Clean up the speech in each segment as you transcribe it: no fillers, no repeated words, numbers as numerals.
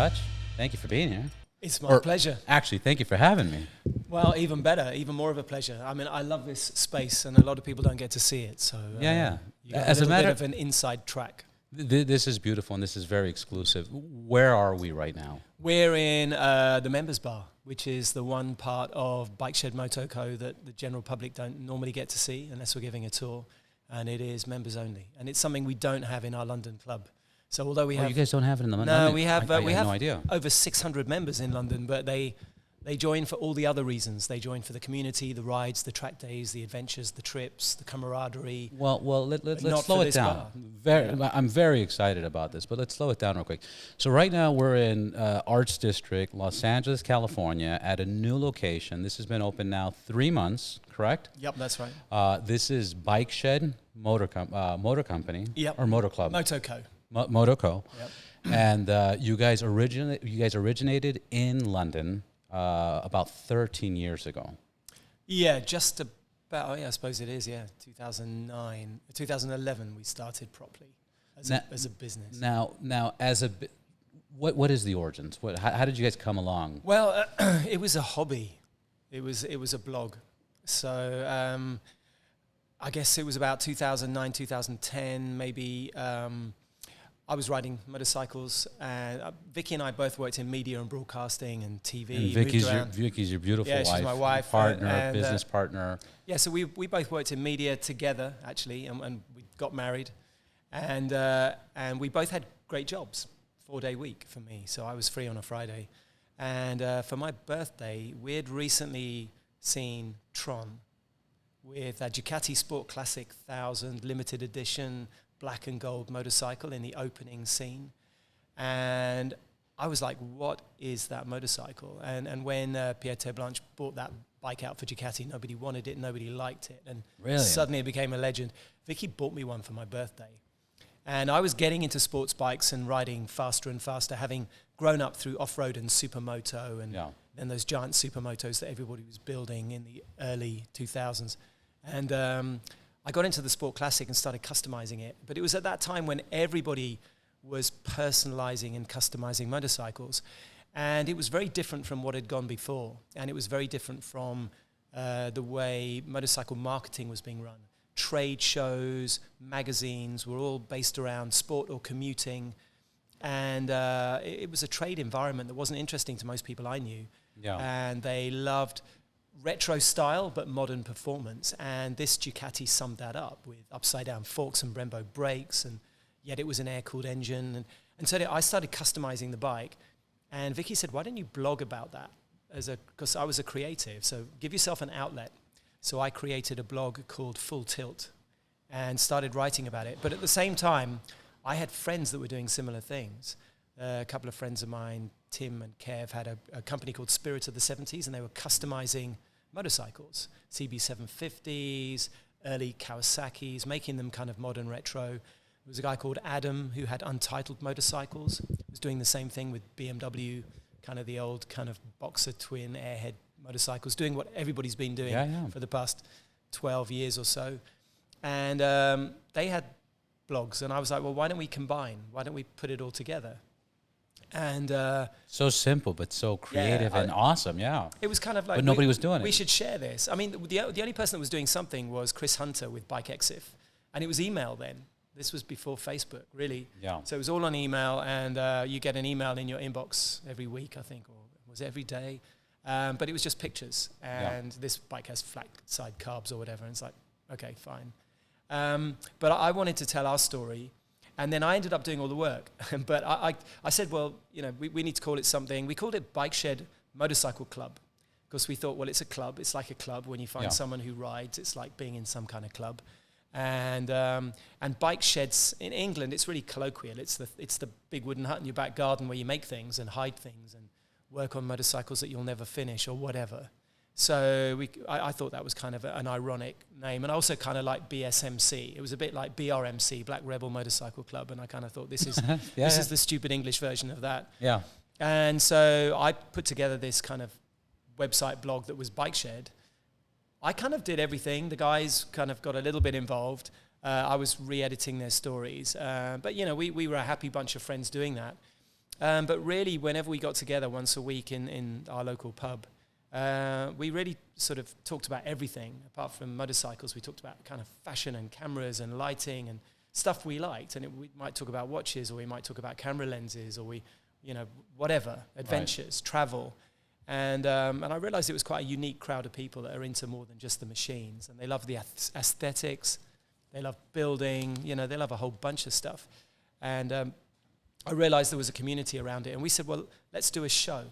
Dutch. Thank you for being here. It's my pleasure. Actually, thank you for having me. Well, even better, even more of a pleasure. I mean, I love this space, and a lot of people don't get to see it. So Yeah. You got As a a little matter bit of an inside track. This is beautiful, and this is very exclusive. Where are we right now? We're in the members bar, which is the one part of Bike Shed Moto Co that the general public don't normally get to see unless we're giving a tour, and it is members only, and it's something we don't have in our London club. So although we have, you guys don't have it in the no, we have I we had have no idea. over 600 members in London, but they join for all the other reasons. They join for the community, the rides, the track days, the adventures, the trips, the camaraderie. Well, let's not slow for it this down. bar. I'm very excited about this, but let's slow it down real quick. So right now we're in Arts District, Los Angeles, California, at a new location. This has been open now 3 months, correct? Yep, that's right. This is Bike Shed Motor Company, Yep. or Motor Club. Moto Co. Moto Co. Yep. And you guys originated in London about 13 years ago. Yeah, just about, I suppose it is, 2011 we started properly as a business. Now what is the origins? How did you guys come along? Well, it was a hobby. It was a blog. So I guess it was about 2009, 2010, maybe. I was riding motorcycles, and Vicky and I both worked in media and broadcasting and TV. And Vicky's your beautiful wife. Yeah, she's my wife. Partner, business partner. Yeah, so we both worked in media together, actually, and we got married. And we both had great jobs, 4-day week for me. So I was free on a Friday. And for my birthday, we had recently seen Tron with a Ducati Sport Classic 1000 limited edition black and gold motorcycle in the opening scene. And I was like, what is that motorcycle? And when Pierre Terblanche bought that bike out for Ducati, nobody wanted it, nobody liked it. And really? Suddenly it became a legend. Vicky bought me one for my birthday. And I was getting into sports bikes and riding faster and faster, having grown up through off-road and supermoto and then those giant supermotos that everybody was building in the early 2000s. And I got into the Sport Classic and started customizing it. But it was at that time when everybody was personalizing and customizing motorcycles. And it was very different from what had gone before. And it was very different from the way motorcycle marketing was being run. Trade shows, magazines were all based around sport or commuting. And it was a trade environment that wasn't interesting to most people I knew. Yeah. And they loved retro style, but modern performance. And this Ducati summed that up with upside-down forks and Brembo brakes, and yet it was an air-cooled engine. And so I started customizing the bike. And Vicky said, why don't you blog about that? Because I was a creative, so give yourself an outlet. So I created a blog called Full Tilt and started writing about it. But at the same time, I had friends that were doing similar things. A couple of friends of mine, Tim and Kev, had a company called Spirit of the 70s, and they were customizing motorcycles, CB750s, early Kawasaki's, making them kind of modern retro. There was a guy called Adam who had Untitled motorcycles. He was doing the same thing with BMW, kind of the old kind of boxer twin airhead motorcycles, doing what everybody's been doing for the past 12 years or so. And they had blogs, and I was like, well, why don't we combine? Why don't we put it all together? And so simple, but so creative and awesome, It was kind of like, but nobody was doing it. We should share this. I mean, the only person that was doing something was Chris Hunter with Bike Exif, and it was email then. This was before Facebook, really. Yeah. So it was all on email, and you get an email in your inbox every week, I think, or was it every day? But it was just pictures, and this bike has flat side carbs or whatever, and it's like, okay, fine. But I wanted to tell our story. And then I ended up doing all the work. But I said, well, we need to call it something. We called it Bike Shed Motorcycle Club because we thought, well, it's a club. It's like a club. When you find someone who rides, it's like being in some kind of club. And bike sheds in England, it's really colloquial. It's the big wooden hut in your back garden where you make things and hide things and work on motorcycles that you'll never finish or whatever. So I thought that was kind of an ironic name. And I also kind of like BSMC. It was a bit like BRMC, Black Rebel Motorcycle Club. And I kind of thought this is is the stupid English version of that. Yeah. And so I put together this kind of website blog that was Bike Shed. I kind of did everything. The guys kind of got a little bit involved. I was re-editing their stories. But, we were a happy bunch of friends doing that. But really, whenever we got together once a week in our local pub, we really sort of talked about everything. Apart from motorcycles, we talked about kind of fashion and cameras and lighting and stuff we liked. And we might talk about watches, or we might talk about camera lenses, or whatever, adventures, travel. And I realized it was quite a unique crowd of people that are into more than just the machines. And they love the aesthetics. They love building. They love a whole bunch of stuff. And I realized there was a community around it. And we said, well, let's do a show.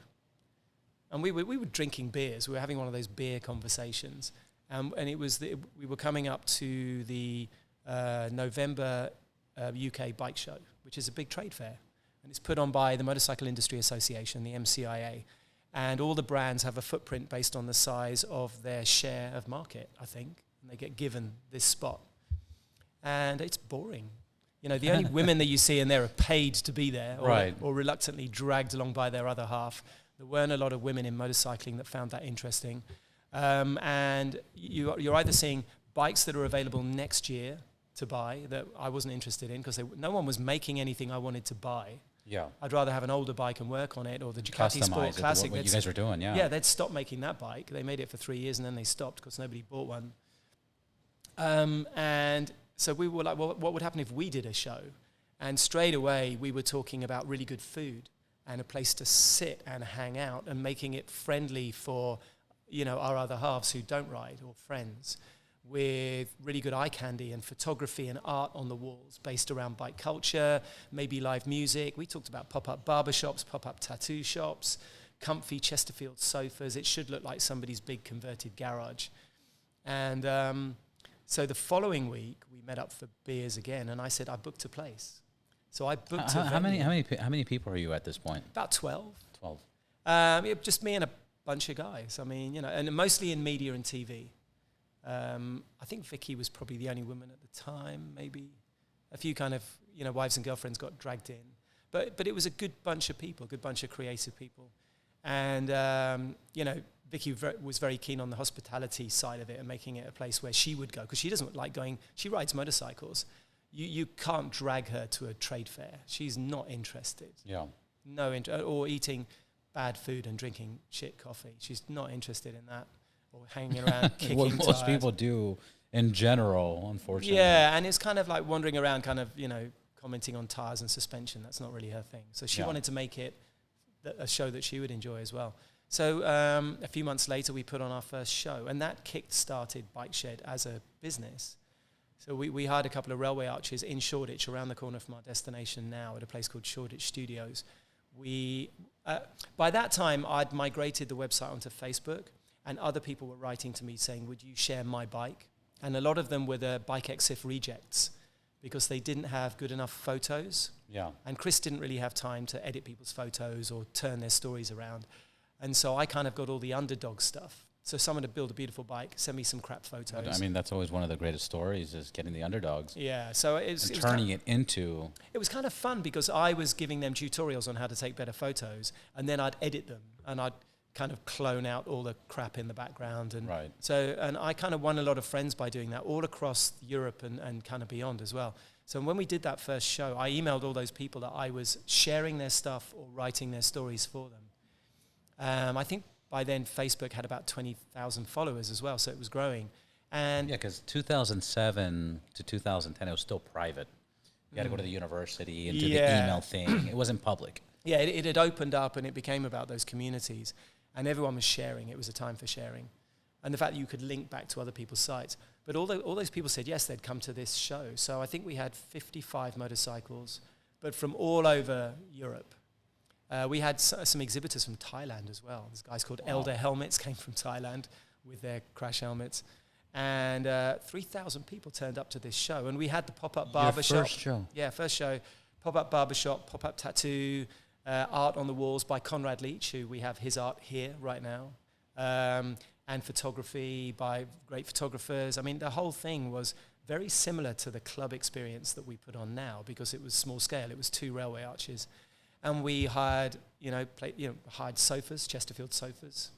And we were drinking beers. We were having one of those beer conversations. And we were coming up to the November UK Bike Show, which is a big trade fair. And it's put on by the Motorcycle Industry Association, the MCIA. And all the brands have a footprint based on the size of their share of market, I think. And they get given this spot. And it's boring. The only women that you see in there are paid to be there, or reluctantly dragged along by their other half. There weren't a lot of women in motorcycling that found that interesting. And you're either seeing bikes that are available next year to buy that I wasn't interested in, because no one was making anything I wanted to buy. Yeah, I'd rather have an older bike and work on it, or the Ducati Sport Classic. What you guys are doing, yeah. Yeah, they'd stopped making that bike. They made it for 3 years and then they stopped because nobody bought one. And so we were like, well, what would happen if we did a show? And straight away we were talking about really good food and a place to sit and hang out, and making it friendly for our other halves who don't ride, or friends, with really good eye candy and photography and art on the walls based around bike culture, maybe live music. We talked about pop-up barbershops, pop-up tattoo shops, comfy Chesterfield sofas. It should look like somebody's big converted garage. And so the following week, we met up for beers again, and I said, I booked a place. So I booked a venue. How many people are you at this point? About 12. 12. Just me and a bunch of guys. I mean, and mostly in media and TV. I think Vicky was probably the only woman at the time, maybe. A few kind of, wives and girlfriends got dragged in. But it was a good bunch of people, good bunch of creative people. And, Vicky was very keen on the hospitality side of it and making it a place where she would go, because she doesn't like going, she rides motorcycles. You can't drag her to a trade fair. She's not interested. Yeah. Or eating bad food and drinking shit coffee. She's not interested in that. Or hanging around kicking what most tires. People do in general, unfortunately. Yeah, and it's kind of like wandering around, kind of, commenting on tires and suspension. That's not really her thing. So she wanted to make it a show that she would enjoy as well. So a few months later, we put on our first show, and that kick-started Bike Shed as a business. So we hired a couple of railway arches in Shoreditch, around the corner from our destination now, at a place called Shoreditch Studios. By that time, I'd migrated the website onto Facebook, and other people were writing to me saying, would you share my bike? And a lot of them were the Bike Exif rejects, because they didn't have good enough photos. Yeah. And Chris didn't really have time to edit people's photos or turn their stories around. And so I kind of got all the underdog stuff. So someone to build a beautiful bike, send me some crap photos. I mean, that's always one of the greatest stories, is getting the underdogs. Yeah, so turning it into... It was kind of fun, because I was giving them tutorials on how to take better photos, and then I'd edit them, and I'd kind of clone out all the crap in the background. And right. So, and I kind of won a lot of friends by doing that, all across Europe and kind of beyond as well. So when we did that first show, I emailed all those people that I was sharing their stuff or writing their stories for them. I think by then Facebook had about 20,000 followers as well, so it was growing. And yeah, because 2007 to 2010, it was still private. You had to go to the university and do the email thing. It wasn't public. Yeah, it had opened up, and it became about those communities. And everyone was sharing. It was a time for sharing. And the fact that you could link back to other people's sites. But all those people said, yes, they'd come to this show. So I think we had 55 motorcycles, but from all over Europe. We had some exhibitors from Thailand as well. These guys called Elder Helmets came from Thailand with their crash helmets. And 3,000 people turned up to this show. And we had the pop-up barbershop. First show. Yeah, first show. Pop-up barbershop, pop-up tattoo, art on the walls by Conrad Leach, who we have his art here right now. And photography by great photographers. I mean, the whole thing was very similar to the club experience that we put on now, because it was small scale. It was 2 railway arches. And we hired, hired sofas, Chesterfield sofas.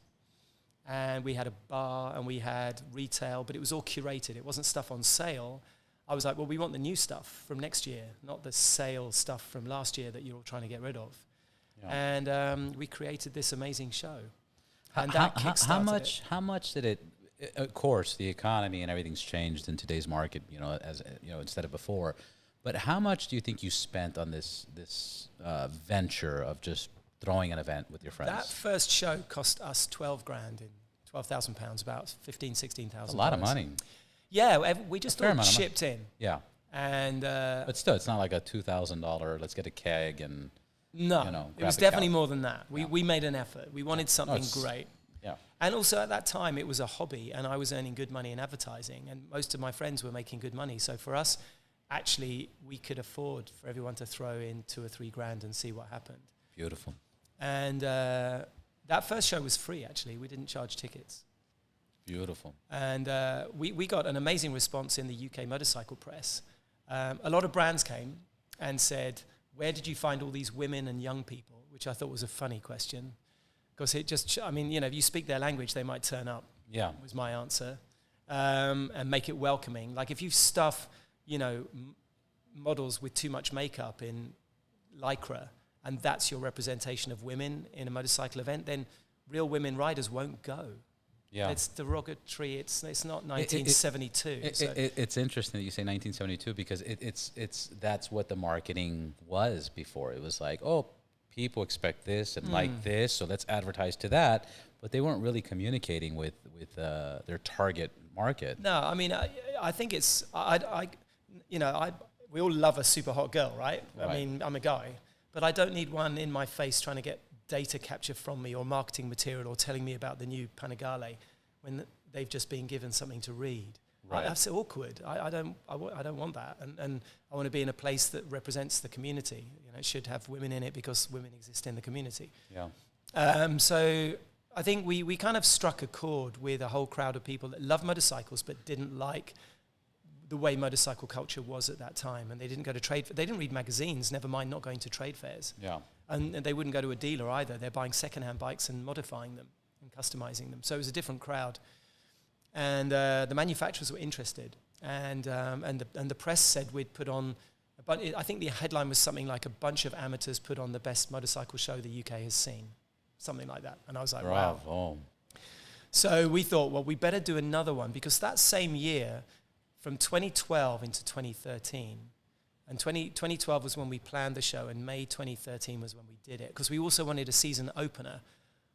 And we had a bar, and we had retail, but it was all curated. It wasn't stuff on sale. I was like, well, we want the new stuff from next year, not the sale stuff from last year that you're all trying to get rid of. And we created this amazing show. And How much did it? Of course, the economy and everything's changed in today's market. As instead of before. But how much do you think you spent on this venture of just throwing an event with your friends? That first show cost us £12,000, about $16,000. A lot of money. Yeah, we just all shipped in. Yeah. And but still, it's not like a $2,000. Let's get a keg and it was definitely more than that. We made an effort. We wanted something great. Yeah. And also at that time, it was a hobby, and I was earning good money in advertising, and most of my friends were making good money. So for us, actually, we could afford for everyone to throw in $2,000 or $3,000 and see what happened. Beautiful. And that first show was free. Actually, we didn't charge tickets. Beautiful. And we got an amazing response in the UK motorcycle press. A lot of brands came and said, "Where did you find all these women and young people?" Which I thought was a funny question, because it just, if you speak their language, they might turn up. Yeah, was my answer, and make it welcoming. Like if you stuff, models with too much makeup in Lycra, and that's your representation of women in a motorcycle event, then real women riders won't go. Yeah, it's derogatory. It's not 1972. It's interesting that you say 1972 because it's that's what the marketing was before. It was like, oh, people expect this and like this, so let's advertise to that. But they weren't really communicating with their target market. No, I think it's we all love a super hot girl, right? I'm a guy, but I don't need one in my face trying to get data capture from me or marketing material or telling me about the new Panigale when they've just been given something to read. Right. That's awkward. I don't want that. And I want to be in a place that represents the community. It should have women in it because women exist in the community. Yeah. So I think we kind of struck a chord with a whole crowd of people that love motorcycles but didn't like the way motorcycle culture was at that time, and they didn't go to they didn't read magazines, never mind not going to trade fairs. Yeah. And they wouldn't go to a dealer either. They're buying secondhand bikes and modifying them and customizing them. So it was a different crowd. And the manufacturers were interested. And the press said we'd put on, I think the headline was something like a bunch of amateurs put on the best motorcycle show the UK has seen. Something like that. And I was like, wow. Oh. So we thought, well, we better do another one, because that same year, from 2012 into 2013, and 2012 was when we planned the show, and May 2013 was when we did it, because we also wanted a season opener.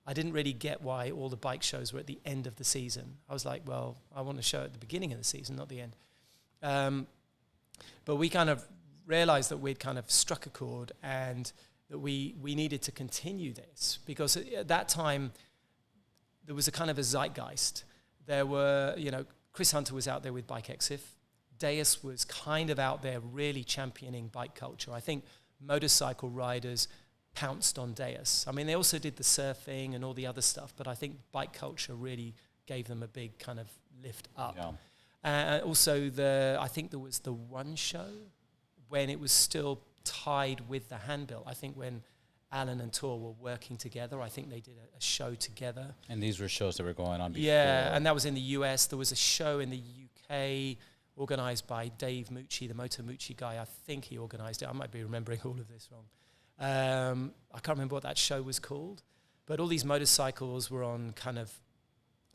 I didn't really get why all the bike shows were at the end of the season. I was like, well, I want a show at the beginning of the season, not the end. But we kind of realized that we'd kind of struck a chord and that we needed to continue this, because at that time, there was a kind of a zeitgeist. There were, Chris Hunter was out there with Bike Exif. Deus was kind of out there really championing bike culture. I think motorcycle riders pounced on Deus. They also did the surfing and all the other stuff, but I think bike culture really gave them a big kind of lift up. Yeah. Also, I think there was the one show when it was still tied with the handbill. I think when Alan and Tor were working together, I think they did a show together. And these were shows that were going on before. Yeah, and that was in the US. There was a show in the UK organized by Dave Mucci, the Moto Mucci guy. I think he organized it. I might be remembering all of this wrong. I can't remember what that show was called, but all these motorcycles were on kind of,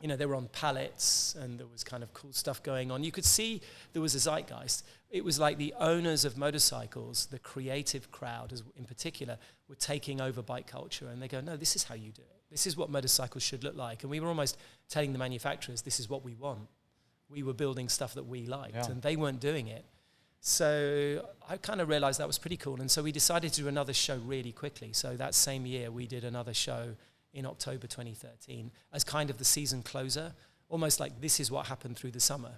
they were on pallets, and there was kind of cool stuff going on. You could see there was a zeitgeist. It was like the owners of motorcycles, the creative crowd in particular, were taking over bike culture, and they go, no, this is how you do it. This is what motorcycles should look like. And we were almost telling the manufacturers, this is what we want. We were building stuff that we liked, and they weren't doing it. So I kind of realized that was pretty cool. And so we decided to do another show really quickly. So that same year, we did another show in October 2013 as kind of the season closer, almost like this is what happened through the summer.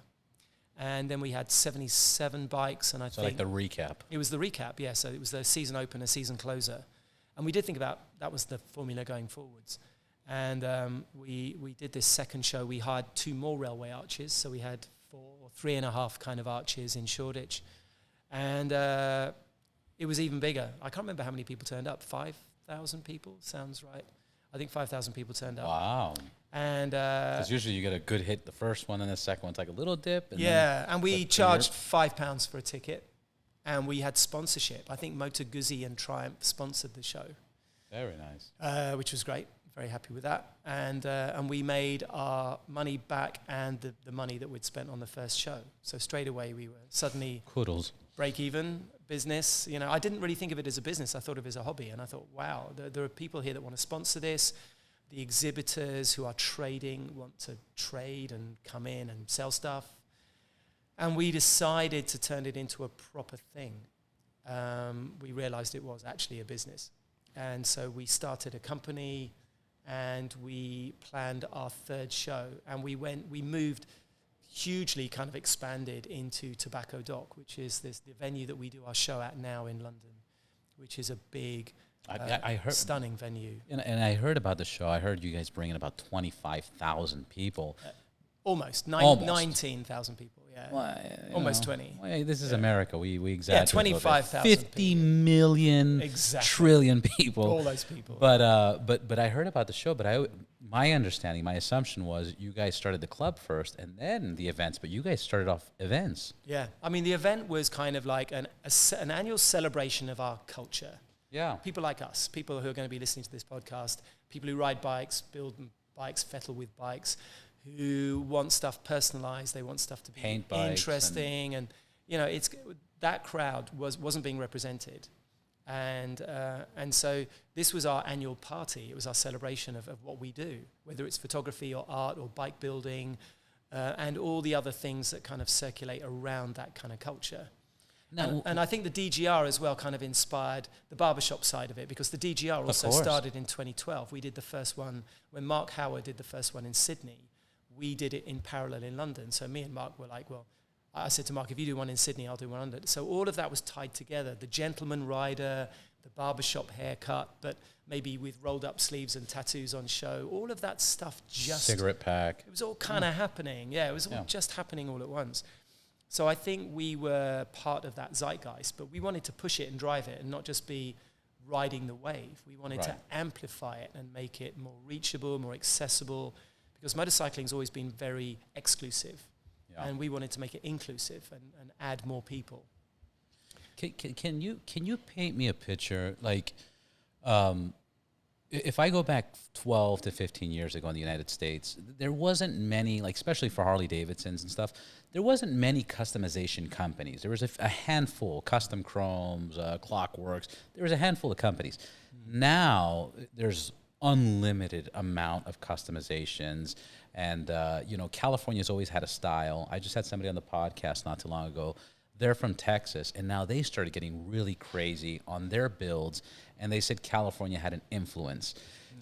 And then we had 77 bikes, and I think... So like the recap. It was the recap, yeah. So it was the season opener, season closer. And we did think about, that was the formula going forwards. And we did this second show. We hired 2 more railway arches. So we had 4 or 3.5 kind of arches in Shoreditch. And it was even bigger. I can't remember how many people turned up. 5,000 people? Sounds right. I think 5,000 people turned up. Wow. And because usually you get a good hit the first one, and the second one's like a little dip. And and we charged £5 for a ticket, and we had sponsorship. I think Moto Guzzi and Triumph sponsored the show. Very nice. Which was great. Very happy with that. And we made our money back and the money that we'd spent on the first show. So straight away we were suddenly Kudos. break even business. You know, I didn't really think of it as a business. I thought of it as a hobby. And I thought, wow, there are people here that want to sponsor this. The exhibitors who are trading want to trade and come in and sell stuff. And we decided to turn it into a proper thing. We realized it was actually a business. And so we started a company and we planned our third show. And we moved hugely, kind of expanded into Tobacco Dock, which is the venue that we do our show at now in London, which is a big, I heard, stunning venue. And I heard about the show. I heard you guys bring in about 25,000 people. Almost. 19,000 people, yeah. Well, almost 20. Well, this is America. We exaggerate. Yeah, 25,000 50 million trillion people. All those people. But I heard about the show, but my understanding, my assumption was you guys started the club first and then the events, but you guys started off events. Yeah. I mean, the event was kind of like an annual celebration of our culture. Yeah. People like us, people who are going to be listening to this podcast, people who ride bikes, build bikes, fettle with bikes, who want stuff personalized, they want stuff to be interesting, and you know, it's that crowd wasn't being represented, and so this was our annual party. It was our celebration of what we do, whether it's photography or art or bike building, and all the other things that kind of circulate around that kind of culture. Now, and I think the DGR as well kind of inspired the barbershop side of it, because the DGR also started in 2012. We did the first one when Mark Howard did the first one in Sydney. We did it in parallel in London. So me and Mark were like, well, I said to Mark, if you do one in Sydney, I'll do one in London. So all of that was tied together. The gentleman rider, the barbershop haircut, but maybe with rolled up sleeves and tattoos on show. All of that stuff just... Cigarette pack. It was all kind of happening. Yeah, it was all just happening all at once. So I think we were part of that zeitgeist, but we wanted to push it and drive it and not just be riding the wave. We wanted to amplify it and make it more reachable, more accessible, because motorcycling's always been very exclusive, and we wanted to make it inclusive and add more people. Can you paint me a picture, like, if I go back 12 to 15 years ago in the United States, there wasn't many, like especially for Harley Davidsons and stuff, there wasn't many customization companies. There was a handful, Custom Chromes, Clockworks. There was a handful of companies. Now there's unlimited amount of customizations, and California's always had a style. I just had somebody on the podcast not too long ago. They're from Texas, and now they started getting really crazy on their builds, and they said California had an influence.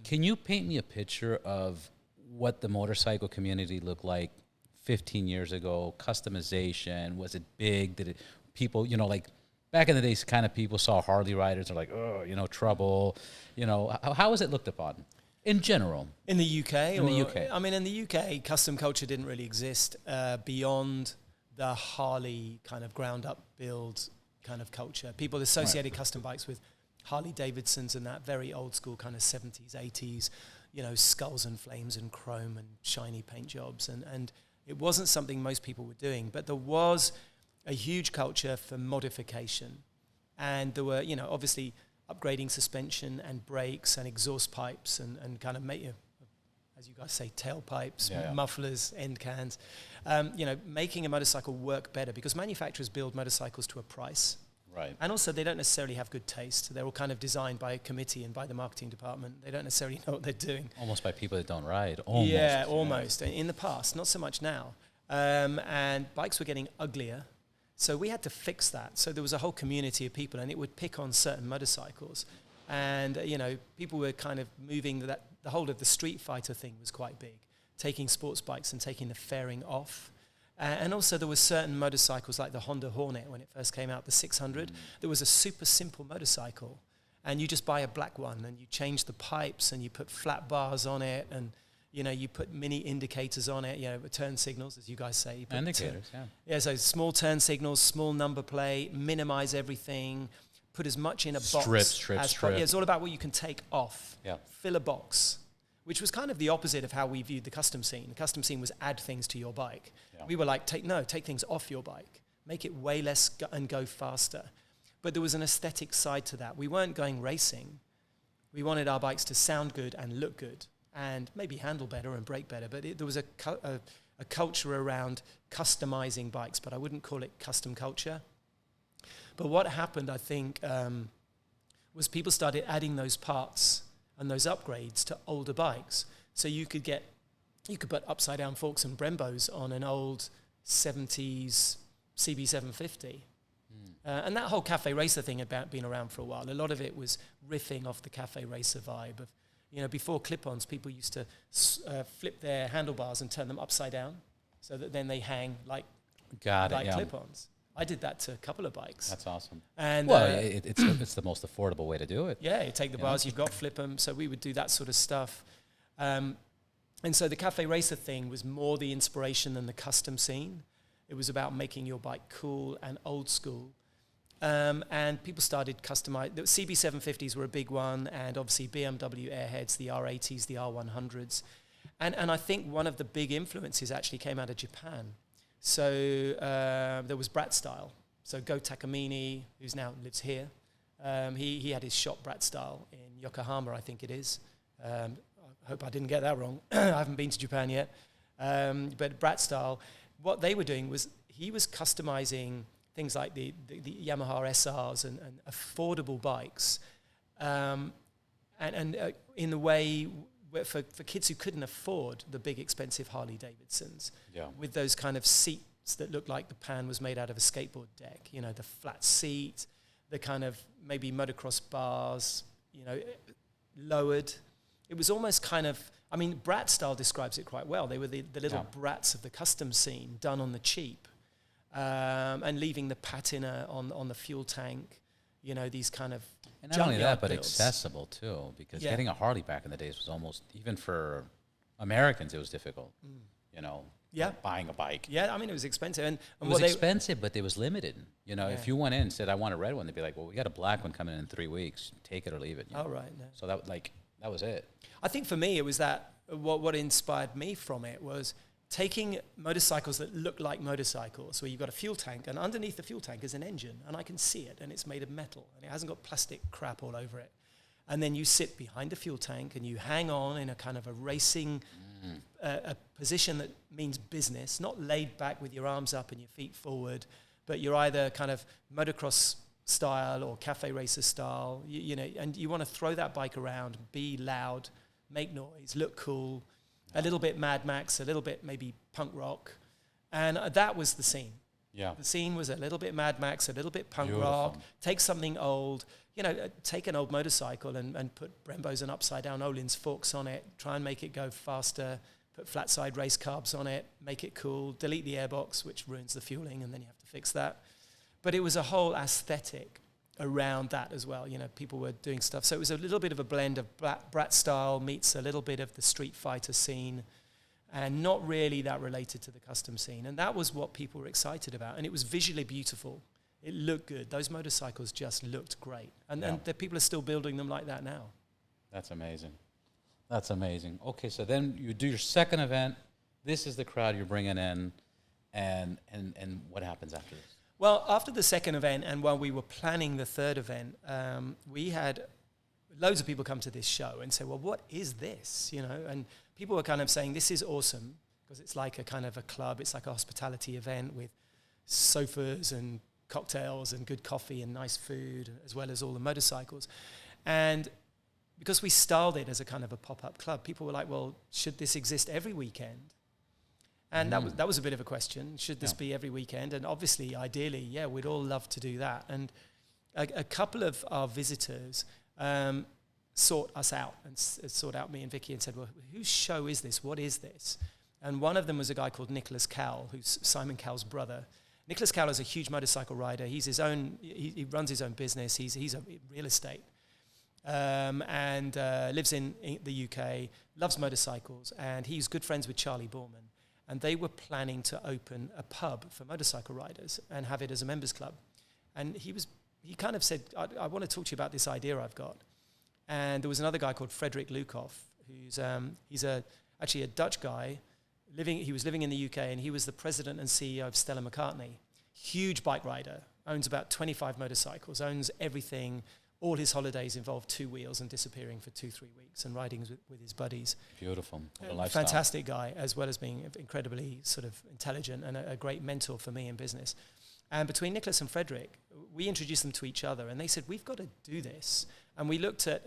Can you paint me a picture of what the motorcycle community looked like 15 years ago? Customization, was it big? Did it people, like back in the days, kind of people saw Harley riders are like, oh, trouble. How was it looked upon in general? In the UK? In the UK. I mean, in the UK, custom culture didn't really exist beyond the Harley kind of ground-up build kind of culture. People associated custom bikes with Harley Davidsons and that very old-school kind of 70s, 80s, skulls and flames and chrome and shiny paint jobs. And it wasn't something most people were doing. But there was a huge culture for modification. And there were, obviously upgrading suspension and brakes and exhaust pipes and kind of as you guys say, tailpipes, mufflers, end cans, making a motorcycle work better, because manufacturers build motorcycles to a price. Right. And also they don't necessarily have good taste. They're all kind of designed by a committee and by the marketing department. They don't necessarily know what they're doing. Almost by people that don't ride. Almost. Yeah, almost. In the past, not so much now. And bikes were getting uglier. So we had to fix that. So there was a whole community of people, and it would pick on certain motorcycles. And, people were kind of moving the whole of the Street Fighter thing was quite big, taking sports bikes and taking the fairing off. And also there were certain motorcycles like the Honda Hornet when it first came out, the 600. There was a super simple motorcycle, and you just buy a black one and you change the pipes and you put flat bars on it, and you put mini indicators on it, turn signals, as you guys say. Indicators, Yeah, so small turn signals, small number plate, minimize everything, put as much in a box. Strip. Yeah, it's all about what you can take off. Yeah. Fill a box, which was kind of the opposite of how we viewed the custom scene. The custom scene was add things to your bike. Yeah. We were like, take things off your bike. Make it way less and go faster. But there was an aesthetic side to that. We weren't going racing. we wanted our bikes to sound good and look good and maybe handle better and brake better. But there was a culture around customizing bikes, but I wouldn't call it custom culture. But what happened, I think, was people started adding those parts and those upgrades to older bikes. So you could put upside down forks and Brembos on an old 70s CB750. And that whole Cafe Racer thing had been around for a while. A lot of it was riffing off the Cafe Racer vibe of, before clip-ons, people used to flip their handlebars and turn them upside down so that then they hang like clip-ons. I did that to a couple of bikes. That's awesome. And it's the most affordable way to do it. Yeah, you take the bars you've got, flip them. So we would do that sort of stuff. And so the Cafe Racer thing was more the inspiration than the custom scene. It was about making your bike cool and old school. And people started customizing. The CB750s were a big one, and obviously BMW Airheads, the R80s, the R100s. And I think one of the big influences actually came out of Japan. So there was Brat Style. So Go Takamine, who's now lives here, he had his shop Brat Style in Yokohama, I think it is. I hope I didn't get that wrong. I haven't been to Japan yet. But Brat Style, what they were doing was he was customizing things like the Yamaha SRs and affordable bikes, and in the way for kids who couldn't afford the big expensive Harley Davidsons, with those kind of seats that looked like the pan was made out of a skateboard deck, the flat seat, the kind of maybe motocross bars, lowered. It was almost kind of, Brat Style describes it quite well. They were the little brats of the custom scene done on the cheap. And leaving the patina on the fuel tank, these kind of and not only that, but accessible too, because getting a Harley back in the days was almost, even for Americans, it was difficult. Buying a bike. Yeah, it was expensive, and it was expensive, but it was limited. If you went in and said, "I want a red one," they'd be like, "Well, we got a black one coming in 3 weeks. Take it or leave it." Oh, right. No. So that was it. I think for me, it was that what inspired me from it was taking motorcycles that look like motorcycles, where you've got a fuel tank, and underneath the fuel tank is an engine, and I can see it, and it's made of metal, and it hasn't got plastic crap all over it. And then you sit behind the fuel tank, and you hang on in a kind of a racing a position that means business, not laid back with your arms up and your feet forward, but you're either kind of motocross style or Cafe Racer style, and you want to throw that bike around, be loud, make noise, look cool, a little bit Mad Max, a little bit maybe punk rock. And that was the scene. Yeah. The scene was a little bit Mad Max, a little bit punk rock. Take something old, take an old motorcycle and put Brembos and upside down Olin's forks on it, try and make it go faster, put flat side race carbs on it, make it cool, delete the airbox, which ruins the fueling, and then you have to fix that. But it was a whole aesthetic around that as well. People were doing stuff. So it was a little bit of a blend of Brat Style meets a little bit of the Street Fighter scene, and not really that related to the custom scene. And that was what people were excited about. And it was visually beautiful. It looked good. Those motorcycles just looked great. And the people are still building them like that now. That's amazing. That's amazing. Okay, so then you do your second event. This is the crowd you're bringing in. And what happens after this? Well, after the second event, and while we were planning the third event, we had loads of people come to this show and say, well, what is this? And people were kind of saying, this is awesome, because it's like a kind of a club. It's like a hospitality event with sofas and cocktails and good coffee and nice food, as well as all the motorcycles. And because we styled it as a kind of a pop-up club, people were like, well, should this exist every weekend? And that was a bit of a question. Should this be every weekend? And obviously, ideally, we'd all love to do that. And a couple of our visitors sought us out and sought out me and Vicky and said, well, whose show is this? What is this? And one of them was a guy called Nicholas Cowell, who's Simon Cowell's brother. Nicholas Cowell is a huge motorcycle rider. He's his own. He runs his own business. He's a real estate. And lives in the UK, loves motorcycles, and he's good friends with Charlie Borman. And they were planning to open a pub for motorcycle riders and have it as a members club. And he kind of said, I want to talk to you about this idea I've got. And there was another guy called Frederick Lukoff, who's he's actually a Dutch guy. He was living in the UK, and he was the president and CEO of Stella McCartney. Huge bike rider, owns about 25 motorcycles, owns everything, all his holidays involved 2 wheels and disappearing for 2-3 weeks and riding with his buddies. Beautiful. What a lifestyle. Fantastic guy, as well as being incredibly sort of intelligent and a great mentor for me in business. And between Nicholas and Frederick, we introduced them to each other, and they said, we've got to do this. And we looked at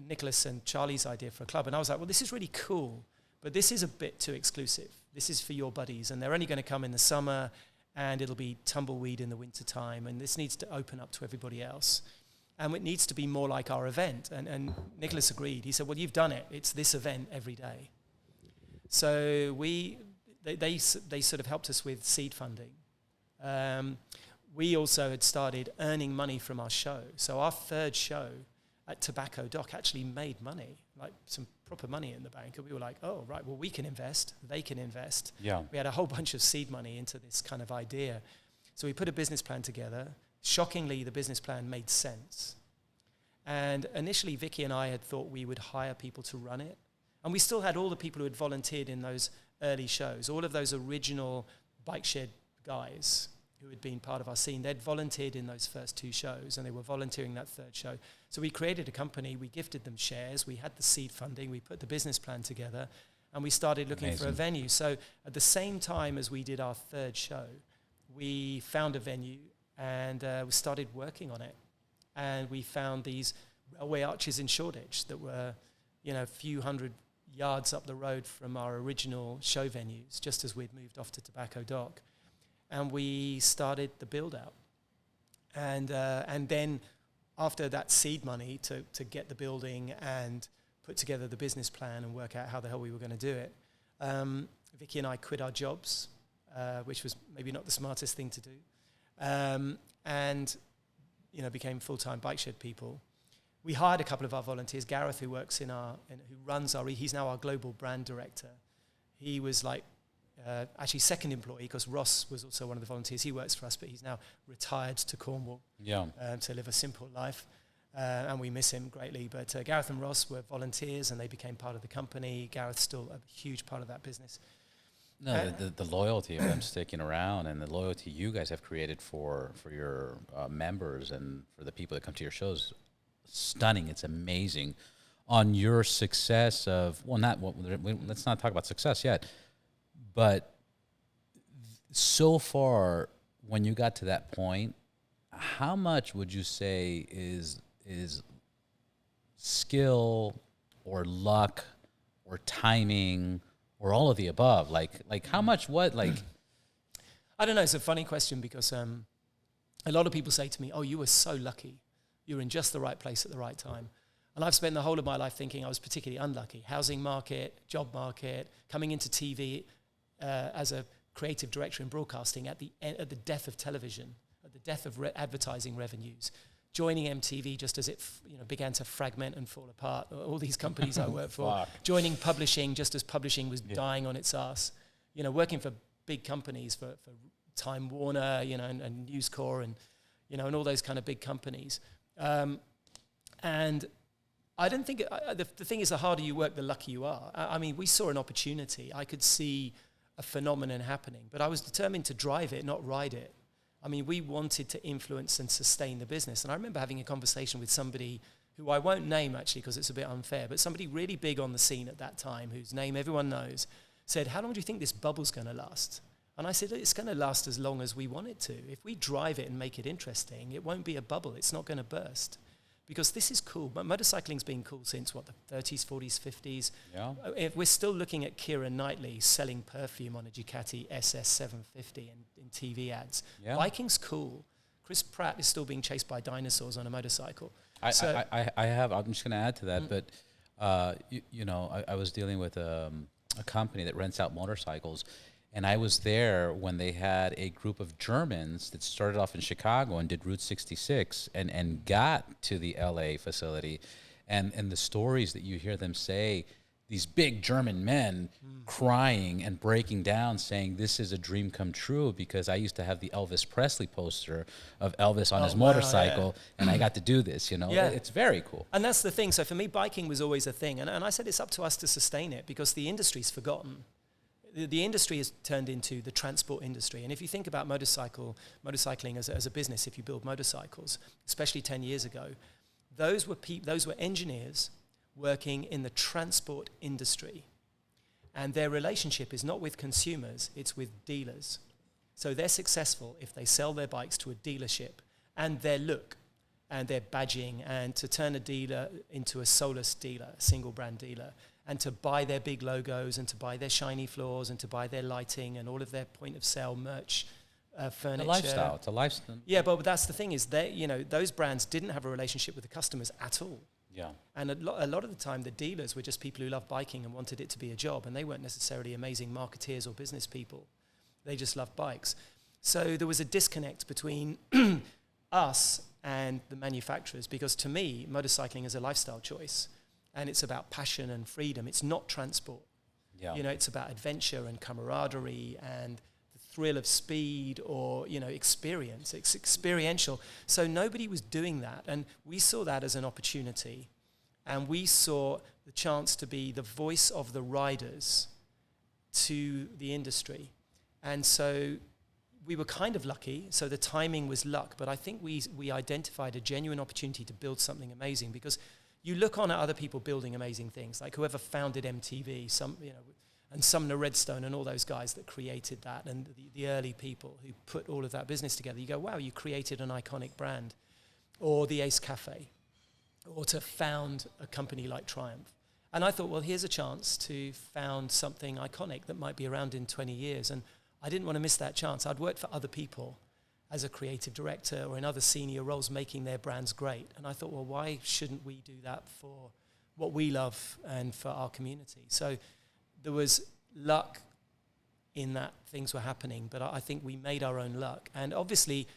Nicholas and Charlie's idea for a club, and I was like, well, this is really cool, but this is a bit too exclusive. This is for your buddies, and they're only going to come in the summer, and it'll be tumbleweed in the winter time, and this needs to open up to everybody else. And it needs to be more like our event. And Nicholas agreed. He said, well, you've done it. It's this event every day. So they sort of helped us with seed funding. We also had started earning money from our show. So our third show at Tobacco Dock actually made money, like some proper money in the bank. And we were like, oh, right, well, we can invest. They can invest. Yeah. We had a whole bunch of seed money into this kind of idea. So we put a business plan together. Shockingly, the business plan made sense. And initially, Vicky and I had thought we would hire people to run it. And we still had all the people who had volunteered in those early shows, all of those original Bike Shed guys who had been part of our scene. They'd volunteered in those first 2 shows, and they were volunteering that third show. So we created a company, we gifted them shares, we had the seed funding, we put the business plan together, and we started looking for a venue. So at the same time as we did our third show, we found a venue, and we started working on it. And we found these railway arches in Shoreditch that were, a few hundred yards up the road from our original show venues, just as we'd moved off to Tobacco Dock. And we started the build-out. And then after that seed money to get the building and put together the business plan and work out how the hell we were going to do it, Vicky and I quit our jobs, which was maybe not the smartest thing to do, and became full-time Bike Shed people. We hired a couple of our volunteers. Gareth, who works who runs he's now our global brand director. He was actually second employee, because Ross was also one of the volunteers. He works for us, but he's now retired to Cornwall to live a simple life. And we miss him greatly. But Gareth and Ross were volunteers, and they became part of the company. Gareth's still a huge part of that business. No, the loyalty of them sticking around, and the loyalty you guys have created for your members and for the people that come to your shows, stunning. It's amazing. On your success of, let's not talk about success yet, but so far, when you got to that point, how much would you say is skill or luck or timing or all of the above? Like how much, I don't know. It's a funny question, because a lot of people say to me, oh, you were so lucky. You were in just the right place at the right time. And I've spent the whole of my life thinking I was particularly unlucky. Housing market, job market, coming into TV as a creative director in broadcasting at the death of television, at the death of advertising revenues. Joining MTV just as it began to fragment and fall apart. All these companies I worked for. Joining publishing just as publishing was dying on its ass. Working for big companies, for Time Warner, and News Corp, and and all those kind of big companies. And I don't think the thing is, the harder you work, the luckier you are. I mean, we saw an opportunity. I could see a phenomenon happening, but I was determined to drive it, not ride it. I mean, we wanted to influence and sustain the business. And I remember having a conversation with somebody who I won't name, actually, because it's a bit unfair, but somebody really big on the scene at that time, whose name everyone knows, said, how long do you think this bubble's going to last? And I said, it's going to last as long as we want it to. If we drive it and make it interesting, it won't be a bubble. It's not going to burst. Because this is cool. But motorcycling's been cool since, the 30s, 40s, 50s. Yeah. If we're still looking at Keira Knightley selling perfume on a Ducati SS750 in TV ads. Yeah. Biking's cool. Chris Pratt is still being chased by dinosaurs on a motorcycle. I'm just going to add to that, but I was dealing with a company that rents out motorcycles, and I was there when they had a group of Germans that started off in Chicago and did Route 66 and got to the LA facility. And the stories that you hear them say, these big German men crying and breaking down, saying, this is a dream come true, because I used to have the Elvis Presley poster of Elvis on his motorcycle, and I got to do this, Yeah. It's very cool. And that's the thing. So for me, biking was always a thing. And I said it's up to us to sustain it, because the industry's forgotten. the industry has turned into the transport industry. And if you think about motorcycling as a business, if you build motorcycles, especially 10 years ago, those were engineers working in the transport industry. And their relationship is not with consumers, it's with dealers. So they're successful if they sell their bikes to a dealership, and their look and their badging, and to turn a dealer into a soulless dealer, a single brand dealer, and to buy their big logos, and to buy their shiny floors, and to buy their lighting and all of their point of sale merch, furniture. It's a lifestyle. Yeah, but that's the thing is those brands didn't have a relationship with the customers at all. Yeah. And a lot of the time, the dealers were just people who loved biking and wanted it to be a job, and they weren't necessarily amazing marketeers or business people. They just loved bikes. So there was a disconnect between us and the manufacturers, because to me, motorcycling is a lifestyle choice, and it's about passion and freedom. It's not transport. Yeah. It's about adventure and camaraderie and the thrill of speed, or, experience. It's experiential. So nobody was doing that, and we saw that as an opportunity, and we saw the chance to be the voice of the riders to the industry. And so we were kind of lucky, so the timing was luck, but I think we identified a genuine opportunity to build something amazing, because you look on at other people building amazing things, like whoever founded MTV, and Sumner Redstone and all those guys that created that, and the early people who put all of that business together. You go, wow, you created an iconic brand. Or the Ace Cafe, or to found a company like Triumph. And I thought, well, here's a chance to found something iconic that might be around in 20 years. And I didn't want to miss that chance. I'd worked for other people as a creative director or in other senior roles making their brands great. And I thought, well, why shouldn't we do that for what we love and for our community? So there was luck in that things were happening, but I think we made our own luck. And obviously,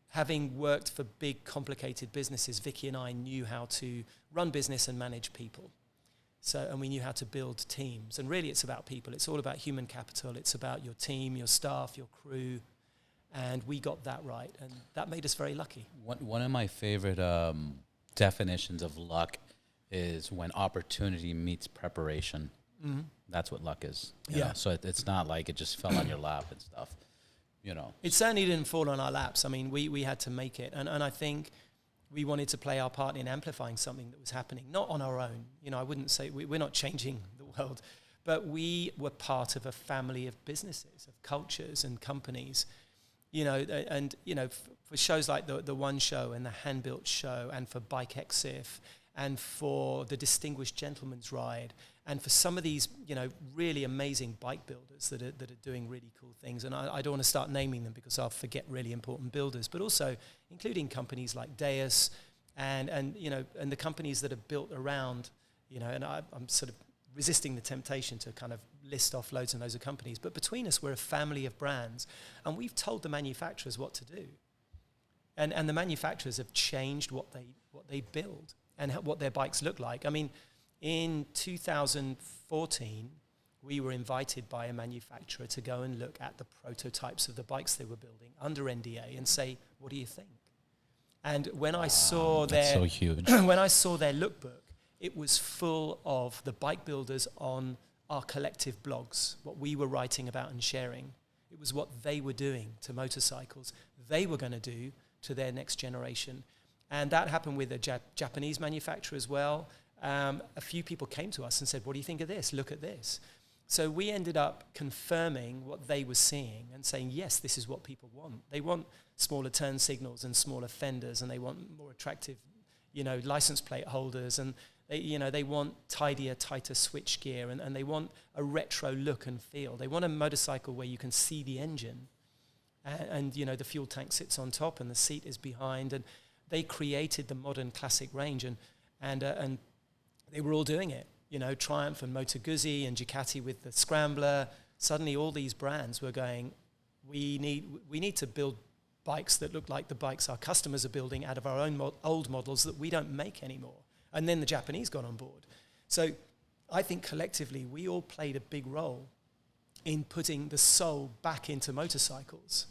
having worked for big, complicated businesses, Vicky and I knew how to run business and manage people. And we knew how to build teams. And really, it's about people. It's all about human capital. It's about your team, your staff, your crew. And we got that right. And that made us very lucky. One of my favorite definitions of luck is when opportunity meets preparation. Mm-hmm. That's what luck is. You know? So it's not like it just fell on your lap and stuff. It certainly didn't fall on our laps. I mean, we had to make it. And I think we wanted to play our part in amplifying something that was happening, not on our own. I wouldn't say we're not changing the world, but we were part of a family of businesses, of cultures and companies, for shows like the One Show and the Hand-Built Show, and for Bike Exif, and for the Distinguished Gentleman's Ride, and for some of these, really amazing bike builders that are doing really cool things. And I don't want to start naming them because I'll forget really important builders, but also including companies like Deus and the companies that are built around, and I'm sort of resisting the temptation to kind of list off loads and loads of companies. But between us, we're a family of brands, and we've told the manufacturers what to do. And the manufacturers have changed what they build and what their bikes look like. I mean, in 2014, we were invited by a manufacturer to go and look at the prototypes of the bikes they were building under NDA and say, what do you think? And when I saw so huge. when I saw their lookbook, it was full of the bike builders on our collective blogs, what we were writing about and sharing. It was what they were doing to motorcycles, they were going to do to their next generation. And that happened with a Japanese manufacturer as well. A few people came to us and said, what do you think of this? Look at this. So we ended up confirming what they were seeing and saying, yes, this is what people want. They want smaller turn signals and smaller fenders, and they want more attractive, license plate holders, and they want tidier, tighter switch gear, and they want a retro look and feel. They want a motorcycle where you can see the engine, and the fuel tank sits on top and the seat is behind. And they created the modern classic range, and they were all doing it. Triumph and Moto Guzzi and Ducati with the Scrambler. Suddenly all these brands were going, we need to build bikes that look like the bikes our customers are building out of our own old models that we don't make anymore. And then the Japanese got on board. So I think collectively we all played a big role in putting the soul back into motorcycles.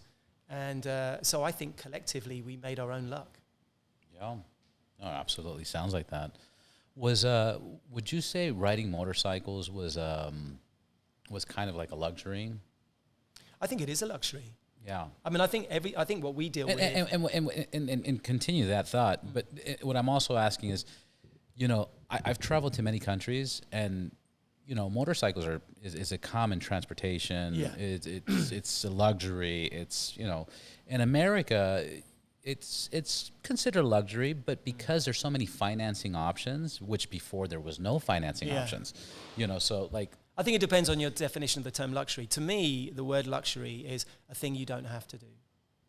And so I think collectively we made our own luck. Yeah, no, absolutely. Sounds like that. Would you say riding motorcycles was was kind of like a luxury. I think it is a luxury. Yeah. I mean, I think what we deal with... And continue that thought, but what I'm also asking is, you know, I've traveled to many countries, and, you know, motorcycles is a common transportation. Yeah. It's a luxury. It's, you know, in America, it's considered luxury, but because there's so many financing options, which before there was no financing options, you know, so like... I think it depends on your definition of the term luxury. To me, the word luxury is a thing you don't have to do.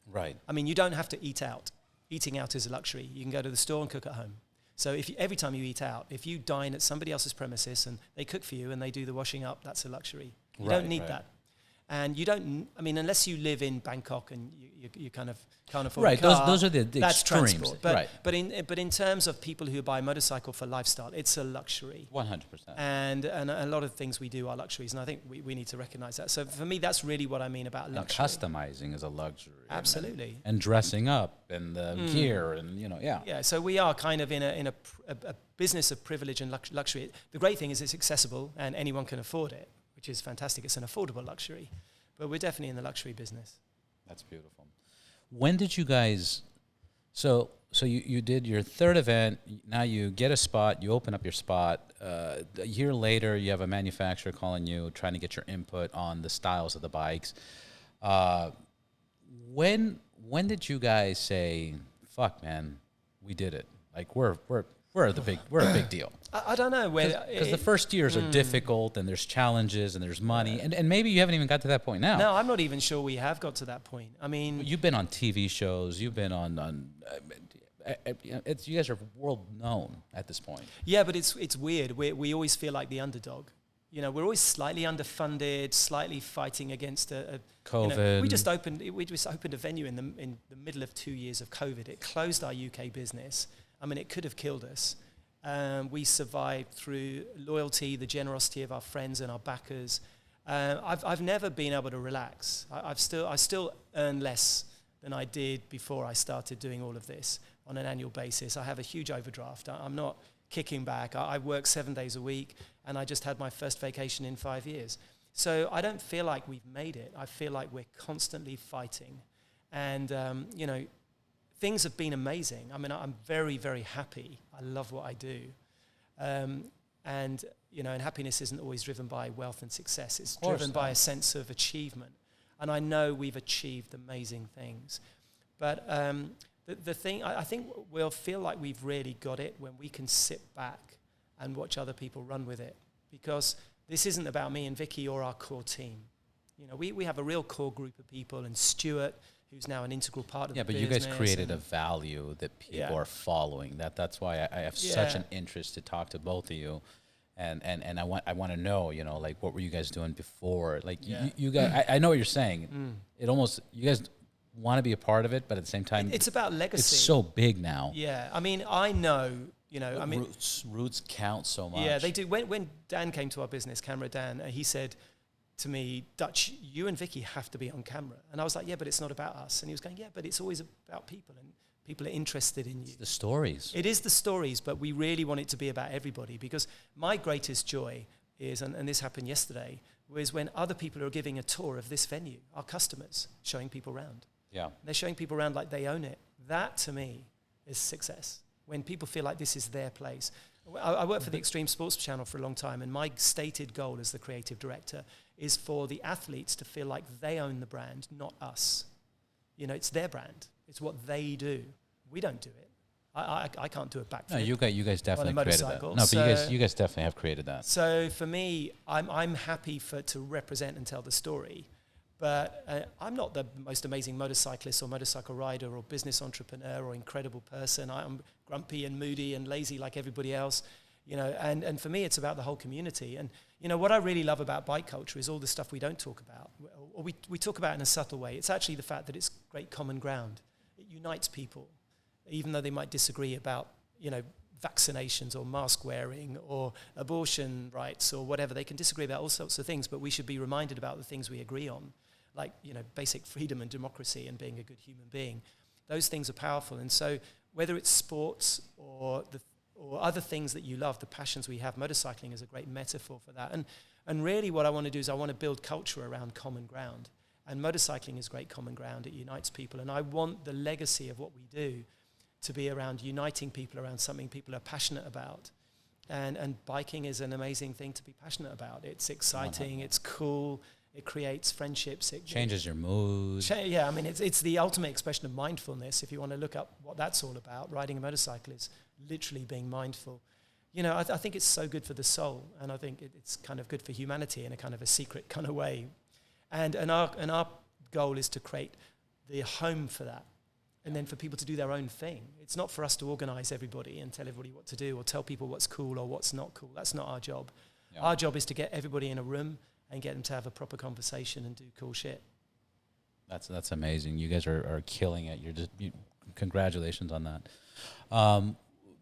Right. I mean, you don't have to eat out. Eating out is a luxury. You can go to the store and cook at home. So every time you eat out, if you dine at somebody else's premises and they cook for you and they do the washing up, that's a luxury. You don't need that. And you don't, I mean, unless you live in Bangkok and you kind of can't afford a car. Those are the that's extremes. Transport. But in terms of people who buy a motorcycle for lifestyle, it's a luxury. 100%. And a lot of things we do are luxuries, and I think we need to recognize that. So for me, that's really what I mean about luxury. And customizing is a luxury. Absolutely. And dressing up and the gear and, you know, yeah. Yeah, so we are kind of in a business of privilege and luxury. The great thing is it's accessible and anyone can afford it, which is fantastic. It's an affordable luxury. But we're definitely in the luxury business. That's beautiful. When did you guys... So you did your third event. Now you get a spot. You open up your spot. A year later, you have a manufacturer calling you, trying to get your input on the styles of the bikes. When did you guys say, "Fuck, man, we did it"? Like we're a big deal. I don't know where, because the first years are difficult, and there's challenges, and there's money, and maybe you haven't even got to that point now. No, I'm not even sure we have got to that point. I mean, you've been on TV shows, you've been on you guys are world known at this point. Yeah, but it's weird. We always feel like the underdog. You know, we're always slightly underfunded, slightly fighting against a COVID. You know, we just opened a venue in the middle of 2 years of COVID. It closed our UK business. I mean, it could have killed us. We survived through loyalty, the generosity of our friends and our backers. I've never been able to relax. I still earn less than I did before I started doing all of this on an annual basis. I have a huge overdraft. I'm not kicking back. I work 7 days a week, and I just had my first vacation in 5 years. So I don't feel like we've made it. I feel like we're constantly fighting. And, you know, things have been amazing. I mean, I'm very, very happy. I love what I do. And, you know, and happiness isn't always driven by wealth and success. It's driven by a sense of achievement. And I know we've achieved amazing things. But the thing, I think we'll feel like we've really got it when we can sit back and watch other people run with it. Because this isn't about me and Vicky or our core team. You know, we have a real core group of people, and Stuart, who's now an integral part of the business. Yeah, but you guys created a value that people are following. That's why I have such an interest to talk to both of you. And I want to know, you know, like, what were you guys doing before? Like, you guys, I know what you're saying. It almost, you guys want to be a part of it, but at the same time, it's about legacy. It's so big now. Yeah, I mean, I know, you know, I mean, roots count so much. Yeah, they do. When Dan came to our business, Camera Dan, he said to me, "Dutch, you and Vicky have to be on camera." And I was like, "Yeah, but it's not about us." And he was going, "Yeah, but it's always about people, and people are interested in you." It's the stories. It is the stories, but we really want it to be about everybody, because my greatest joy is, and this happened yesterday, was when other people are giving a tour of this venue, our customers, showing people around. Yeah. They're showing people around like they own it. That, to me, is success. When people feel like this is their place. I worked for the Extreme Sports Channel for a long time, and my stated goal as the creative director is for the athletes to feel like they own the brand, not us. You know, it's their brand. It's what they do. We don't do it. I can't do a backflip. No, you guys definitely created that. No, so, but you guys definitely have created that. So for me, I'm happy to represent and tell the story. But I'm not the most amazing motorcyclist or motorcycle rider or business entrepreneur or incredible person. I'm grumpy and moody and lazy like everybody else, you know. And for me, it's about the whole community. And you know what I really love about bike culture is all the stuff we don't talk about, or we talk about in a subtle way. It's actually the fact that it's great common ground. It unites people, even though they might disagree about, you know, vaccinations or mask wearing or abortion rights or whatever. They can disagree about all sorts of things, but we should be reminded about the things we agree on, like, you know, basic freedom and democracy and being a good human being. Those things are powerful. And so whether it's sports or or other things that you love, the passions we have. Motorcycling is a great metaphor for that. And really what I want to do is I want to build culture around common ground. And motorcycling is great common ground. It unites people. And I want the legacy of what we do to be around uniting people around something people are passionate about. And biking is an amazing thing to be passionate about. It's exciting, it's cool, it creates friendships. It changes your mood. Yeah, I mean, it's the ultimate expression of mindfulness. If you want to look up what that's all about, riding a motorcycle is literally being mindful. You know, I think it's so good for the soul, and I think it's kind of good for humanity in a kind of a secret kind of way. And our goal is to create the home for that. And then for people to do their own thing. It's not for us to organize everybody and tell everybody what to do or tell people what's cool or what's not cool. That's not our job. Yeah. Our job is to get everybody in a room and get them to have a proper conversation and do cool shit. That's amazing. You guys are killing it. Congratulations on that.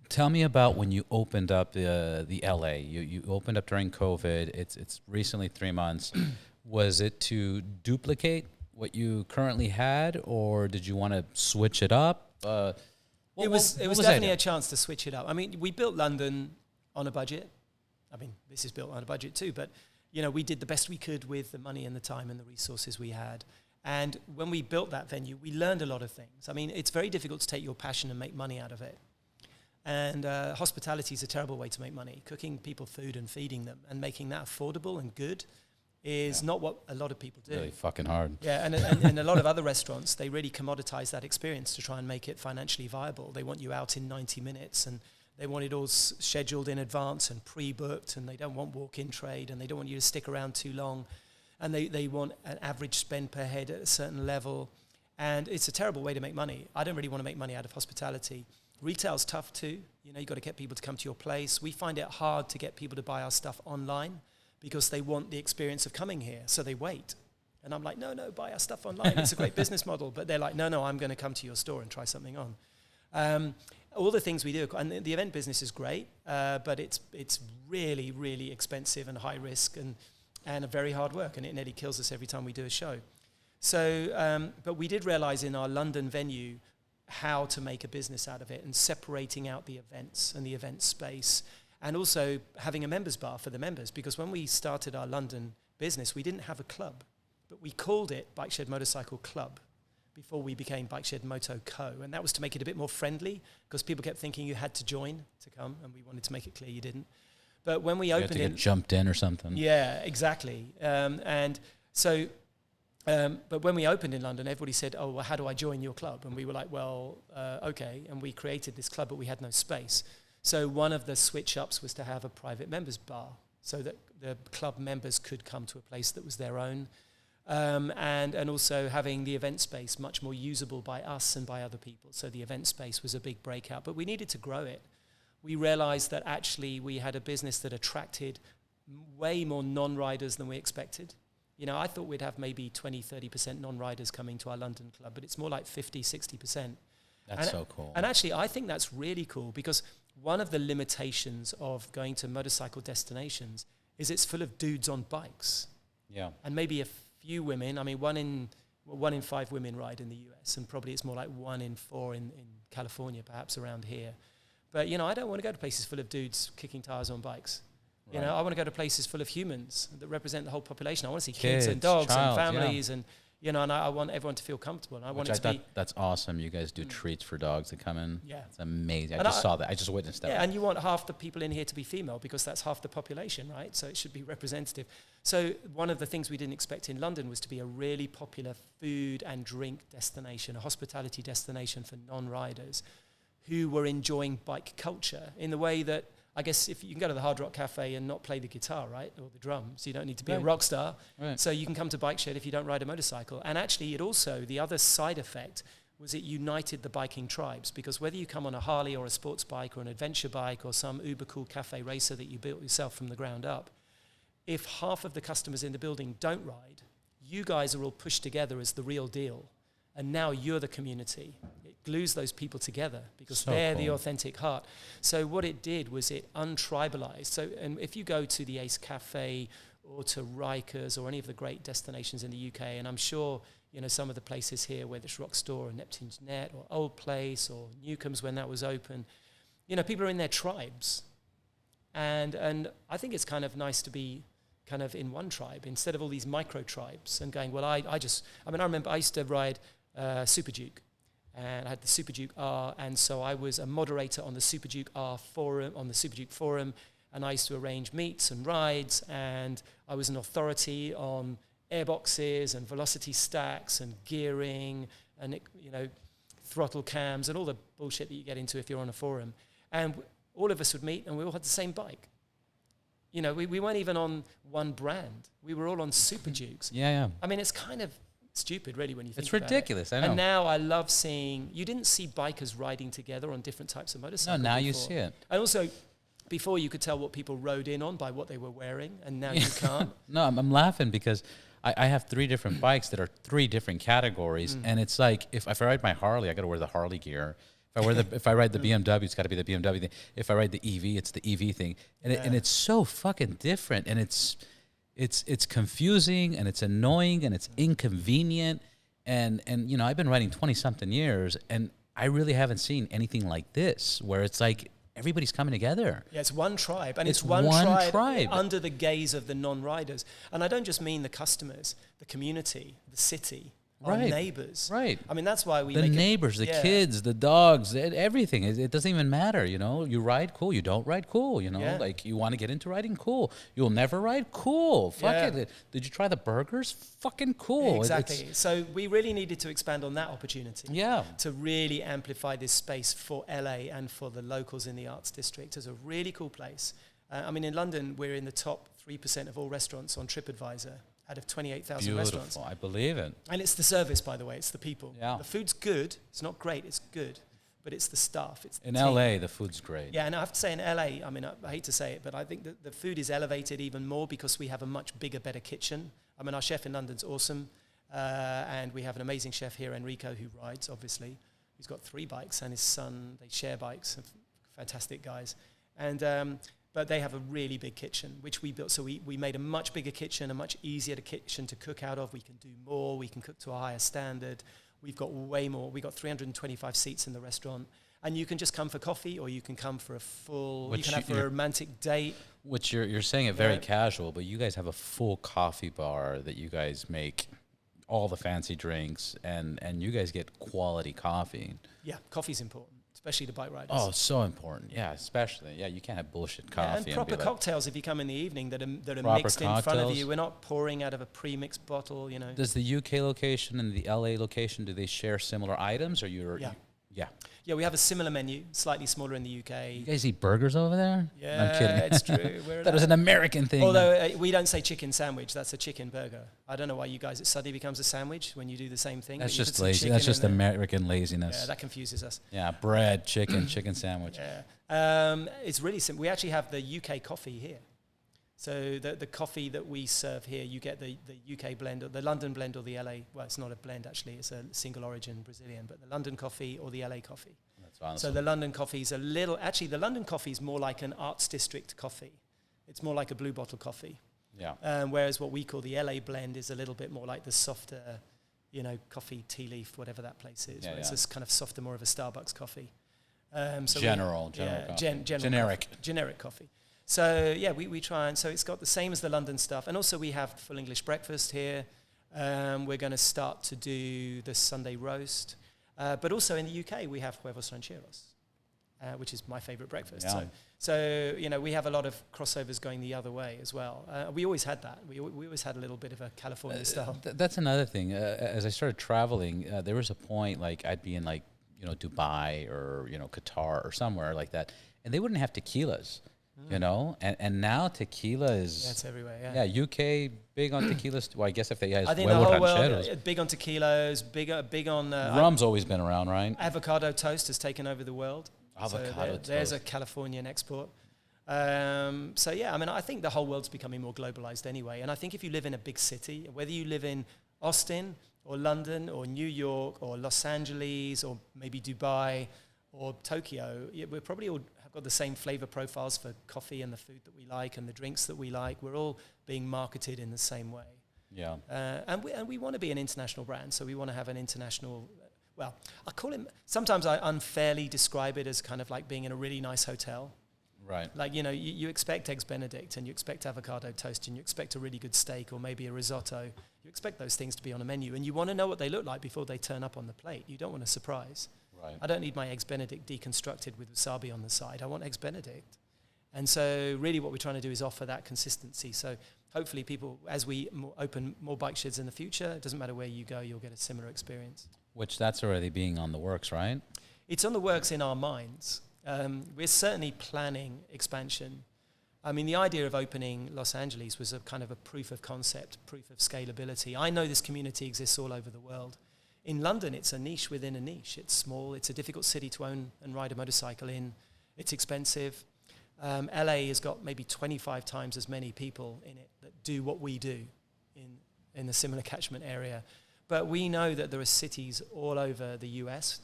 Tell me about when you opened up the LA. You opened up during COVID. It's recently 3 months. Was it to duplicate what you currently had, or did you want to switch it up? It was definitely a chance to switch it up. I mean, we built London on a budget. I mean, this is built on a budget too, but you know, we did the best we could with the money and the time and the resources we had. And when we built that venue, we learned a lot of things. I mean, it's very difficult to take your passion and make money out of it. And hospitality is a terrible way to make money. Cooking people food and feeding them and making that affordable and good is not what a lot of people do. Really fucking hard. Yeah, and a lot of other restaurants, they really commoditize that experience to try and make it financially viable. They want you out in 90 minutes, and they want it all scheduled in advance and pre-booked, and they don't want walk-in trade, and they don't want you to stick around too long. And they want an average spend per head at a certain level. And it's a terrible way to make money. I don't really want to make money out of hospitality. Retail's tough too. You know, you've got to get people to come to your place. We find it hard to get people to buy our stuff online, because they want the experience of coming here, so they wait. And I'm like, no, buy our stuff online. It's a great business model. But they're like, no, I'm going to come to your store and try something on. All the things we do, and the event business is great, but it's really, really expensive and high risk and a very hard work, and it nearly kills us every time we do a show. So, but we did realize in our London venue how to make a business out of it, and separating out the events and the event space, and also having a members bar for the members, because when we started our London business, we didn't have a club, but we called it Bike Shed Motorcycle Club before we became Bike Shed Moto Co. And that was to make it a bit more friendly, because people kept thinking you had to join to come, and we wanted to make it clear you didn't. But when we opened it, you had to get jumped in or something. Yeah, exactly. And so, but when we opened in London, everybody said, "Oh, well, how do I join your club?" And we were like, "Well, okay." And we created this club, but we had no space. So one of the switch-ups was to have a private members bar, so that the club members could come to a place that was their own, and also having the event space much more usable by us and by other people. So the event space was a big breakout, but we needed to grow it. We realized that actually we had a business that attracted way more non-riders than we expected. You know, I thought we'd have maybe 20-30% non-riders coming to our London club, but it's more like 50-60%. That's so cool. And actually, I think that's really cool, because one of the limitations of going to motorcycle destinations is it's full of dudes on bikes. Yeah. And maybe a few women. I mean, one in 5 women ride in the US, and probably it's more like 1 in 4 in California, perhaps around here. But, you know, I don't want to go to places full of dudes kicking tires on bikes. Right. You know, I want to go to places full of humans that represent the whole population. I want to see kids and dogs and families, and you know, and I want everyone to feel comfortable. And I want it to be. That's awesome. You guys do treats for dogs that come in. Yeah, it's amazing. I just saw that. I just witnessed that. Yeah, and you want half the people in here to be female, because that's half the population, right? So it should be representative. So one of the things we didn't expect in London was to be a really popular food and drink destination, a hospitality destination for non-riders who were enjoying bike culture in the way that, I guess, if you can go to the Hard Rock Cafe and not play the guitar, right, or the drums, you don't need to be a rock star. Right. So you can come to Bike Shed if you don't ride a motorcycle. And actually, it also, the other side effect was it united the biking tribes, because whether you come on a Harley or a sports bike or an adventure bike or some uber cool cafe racer that you built yourself from the ground up, if half of the customers in the building don't ride, you guys are all pushed together as the real deal. And now you're the community. It glues those people together, because they're the authentic heart. So what it did was it untribalized. So, and if you go to the Ace Cafe or to Rikers or any of the great destinations in the UK, and I'm sure, you know, some of the places here, whether it's Rock Store or Neptune's Net or Old Place or Newcomb's when that was open, people are in their tribes. And I think it's kind of nice to be kind of in one tribe instead of all these micro tribes and going, well, I remember I used to ride Super Duke, and I had the Super Duke R, and so I was a moderator on the Super Duke R forum, and I used to arrange meets and rides, and I was an authority on airboxes and velocity stacks and gearing and throttle cams and all the bullshit that you get into if you're on a forum. And all of us would meet, and we all had the same bike. We weren't even on one brand. We were all on Super Dukes. Yeah. I mean, it's kind of stupid, really, when you think about it. It's ridiculous, I know. And now I love seeing, you didn't see bikers riding together on different types of motorcycles. No, now before. you see it. And also, before you could tell what people rode in on by what they were wearing, and now you can't. No, I'm laughing because I have 3 different bikes that are 3 different categories, and it's like, if I ride my Harley, I got to wear the Harley gear. If I ride the BMW, it's got to be the BMW thing. If I ride the EV, it's the EV thing. And it's so fucking different, and it's confusing, and it's annoying, and it's inconvenient. And I've been riding 20-something years, and I really haven't seen anything like this, where it's like everybody's coming together. Yeah, it's one tribe, and it's one tribe under the gaze of the non-riders. And I don't just mean the customers, the community, the city. Our neighbors. Right. I mean, that's why we the neighbors, the kids, the dogs, everything. It doesn't even matter, You ride, cool. You don't ride, cool. Like you want to get into riding, cool. You'll never ride, cool. Fuck it. Did you try the burgers? Fucking cool. Exactly. So we really needed to expand on that opportunity. Yeah. To really amplify this space for LA and for the locals in the Arts District. It's a really cool place. In London, we're in the top 3% of all restaurants on TripAdvisor. Out of 28,000 restaurants. I believe it. And it's the service, by the way. It's the people. Yeah. The food's good. It's not great. It's good. But it's the staff. It's the in team. LA, the food's great. Yeah, and I have to say in LA, I hate to say it, but I think that the food is elevated even more because we have a much bigger, better kitchen. Our chef in London's awesome. And we have an amazing chef here, Enrico, who rides, obviously. He's got 3 bikes, and his son, they share bikes. Fantastic guys. And but they have a really big kitchen, which we built. So we made a much bigger kitchen, a much easier kitchen to cook out of. We can do more. We can cook to a higher standard. We've got way more. We've got 325 seats in the restaurant. And you can just come for coffee, or you can come for you can have for a romantic date. Which you're saying it very casual, but you guys have a full coffee bar that you guys make all the fancy drinks, and you guys get quality coffee. Yeah, coffee's important. Especially to bike riders. Oh, so important. Yeah, especially. Yeah, you can't have bullshit coffee. And proper cocktails if you come in the evening that are mixed in front of you. We're not pouring out of a pre-mixed bottle, Does the UK location and the LA location, do they share similar items, or Yeah, we have a similar menu, slightly smaller in the UK. You guys eat burgers over there? Yeah, I'm kidding. It's true. That was an American thing. Although we don't say chicken sandwich, that's a chicken burger. I don't know why it suddenly becomes a sandwich when you do the same thing. That's just lazy. That's just American laziness. Yeah, that confuses us. Yeah, bread, chicken sandwich. Yeah, it's really simple. We actually have the UK coffee here. So the coffee that we serve here, you get the UK blend, or the London blend, or the LA. Well, it's not a blend actually; it's a single origin Brazilian. But the London coffee or the LA coffee. That's awesome. So the London coffee is the London coffee is more like an Arts District coffee. It's more like a blue bottle coffee. Yeah. Whereas what we call the LA blend is a little bit more like the softer, coffee, tea leaf, whatever that place is. It's this kind of softer, more of a Starbucks coffee. General coffee. Generic coffee. So we try, and so it's got the same as the London stuff, and also we have full English breakfast here. We're going to start to do the Sunday roast, but also in the UK we have huevos rancheros, which is my favorite breakfast. Yeah. So we have a lot of crossovers going the other way as well. We always had that. We always had a little bit of a California style. That's another thing. As I started traveling, there was a point like I'd be in Dubai or Qatar or somewhere like that, and they wouldn't have tequilas. And now tequila is... Yeah, it's everywhere, Yeah, UK, big on tequilas. Well, I guess if they guys... I think the whole world, big on tequilas, big on... Rum's always been around, right? Avocado toast has taken over the world. Avocado toast. There's a Californian export. I think the whole world's becoming more globalized anyway. And I think if you live in a big city, whether you live in Austin or London or New York or Los Angeles or maybe Dubai or Tokyo, we're probably all... got the same flavor profiles for coffee and the food that we like and the drinks that we like. We're all being marketed in the same way. Yeah. And we want to be an international brand, so we want to have an international... well, I call it, sometimes I unfairly describe it as kind of like being in a really nice hotel. Right. Like, you expect Eggs Benedict and you expect avocado toast and you expect a really good steak or maybe a risotto. You expect those things to be on a menu and you want to know what they look like before they turn up on the plate. You don't want a surprise. Right. I don't need my Eggs Benedict deconstructed with wasabi on the side. I want Eggs Benedict. And so really what we're trying to do is offer that consistency. So hopefully people, as we open more bike sheds in the future, it doesn't matter where you go, you'll get a similar experience. Which that's already being on the works, right? It's on the works in our minds. We're certainly planning expansion. I mean, the idea of opening Los Angeles was a kind of a proof of concept, proof of scalability. I know this community exists all over the world. In London, it's a niche within a niche. It's small. It's a difficult city to own and ride a motorcycle in. It's expensive. LA has got maybe 25 times as many people in it that do what we do in a similar catchment area. But we know that there are cities all over the US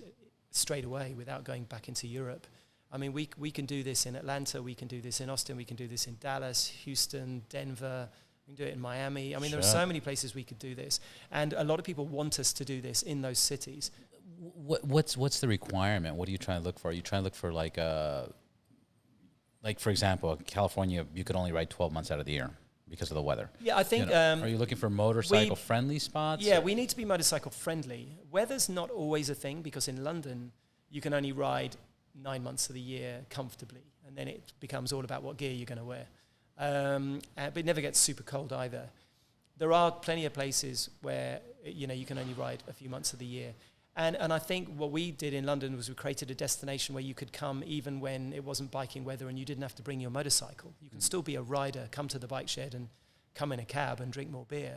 straight away without going back into Europe. I mean, we can do this in Atlanta, we can do this in Austin, we can do this in Dallas, Houston, Denver, we can do it in Miami. I mean, there are so many places we could do this. And a lot of people want us to do this in those cities. What's the requirement? What are you trying to look for? Are you trying to look for like for example, California, you could only ride 12 months out of the year because of the weather. Yeah, I think... are you looking for motorcycle-friendly spots? Yeah, we need to be motorcycle-friendly. Weather's not always a thing because in London, you can only ride 9 months of the year comfortably, and then it becomes all about what gear you're going to wear. But it never gets super cold either. There are plenty of places where you can only ride a few months of the year. And I think what we did in London was we created a destination where you could come even when it wasn't biking weather and you didn't have to bring your motorcycle. You can still be a rider, come to the bike shed and come in a cab and drink more beer.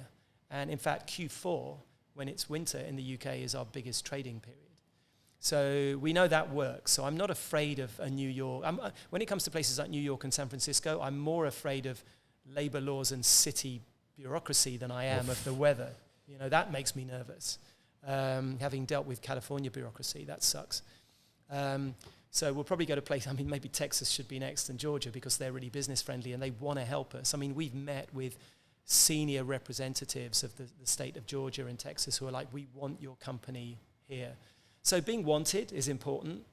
And in fact, Q4, when it's winter in the UK, is our biggest trading period. So we know that works. So I'm not afraid of a New York. When it comes to places like New York and San Francisco, I'm more afraid of labor laws and city bureaucracy than I am of the weather. That makes me nervous. Having dealt with California bureaucracy, that sucks. So we'll probably go to places, maybe Texas should be next and Georgia because they're really business friendly and they want to help us. We've met with senior representatives of the state of Georgia and Texas who are like, we want your company here. So being wanted is important.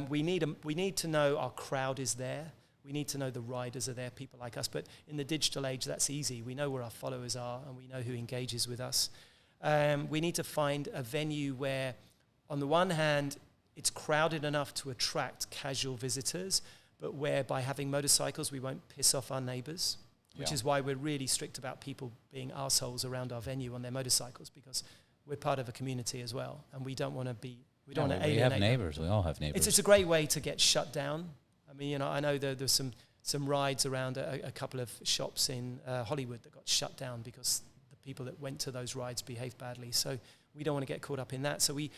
We need to know our crowd is there. We need to know the riders are there, people like us. But in the digital age, that's easy. We know where our followers are and we know who engages with us. We need to find a venue where, on the one hand, it's crowded enough to attract casual visitors, but where by having motorcycles, we won't piss off our neighbors, which is why we're really strict about people being arseholes around our venue on their motorcycles, because we're part of a community as well, and we don't want to be, we don't want to alienate. We have neighbors. We all have neighbors. It's a great way to get shut down. I know there's some rides around a couple of shops in Hollywood that got shut down because people that went to those rides behaved badly. So we don't want to get caught up in that. So we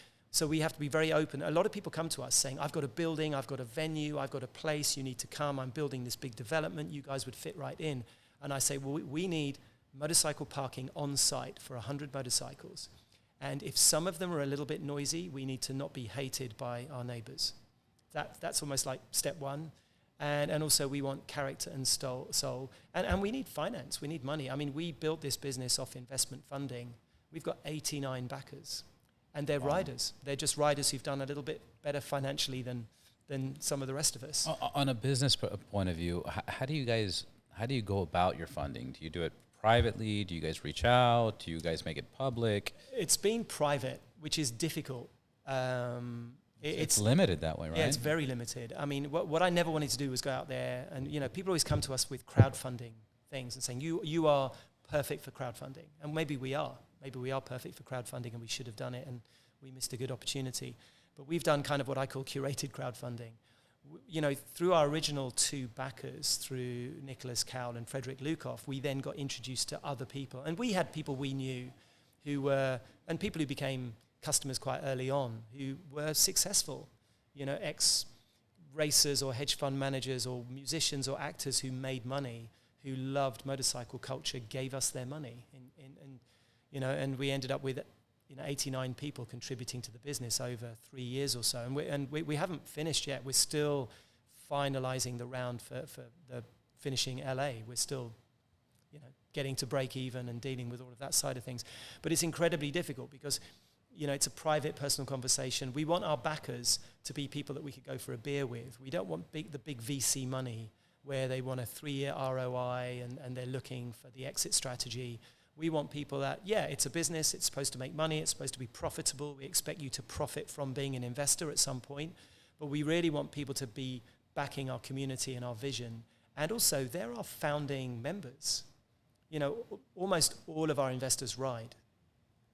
have to be very open. A lot of people come to us saying, I've got a building, I've got a venue, I've got a place, you need to come, I'm building this big development, you guys would fit right in. And I say, well, we need motorcycle parking on site for 100 motorcycles. And if some of them are a little bit noisy, we need to not be hated by our neighbors. That's almost like step one. And also we want character and soul. And we need finance, we need money. We built this business off investment funding. We've got 89 backers. And they're riders. They're just riders who've done a little bit better financially than some of the rest of us. On a business point of view, how do you go about your funding? Do you do it privately? Do you guys reach out? Do you guys make it public? It's been private, which is difficult. It's limited that way, right? Yeah, it's very limited. What I never wanted to do was go out there and, people always come to us with crowdfunding things and saying, you are perfect for crowdfunding. And maybe we are. Maybe we are perfect for crowdfunding and we should have done it and we missed a good opportunity. But we've done kind of what I call curated crowdfunding. Through our original two backers, through Nicholas Cowell and Frederick Lukoff, we then got introduced to other people. And we had people we knew and people who became customers quite early on who were successful, ex-racers or hedge fund managers or musicians or actors who made money, who loved motorcycle culture, gave us their money. And we ended up with 89 people contributing to the business over 3 years or so. And we haven't finished yet. We're still finalizing the round for the finishing LA. We're still, getting to break even and dealing with all of that side of things. But it's incredibly difficult because, it's a private, personal conversation. We want our backers to be people that we could go for a beer with. We don't want the big VC money where they want a 3-year ROI and they're looking for the exit strategy. We want people that, it's a business, it's supposed to make money, it's supposed to be profitable. We expect you to profit from being an investor at some point. But we really want people to be backing our community and our vision. And also, they're our founding members. Almost all of our investors ride.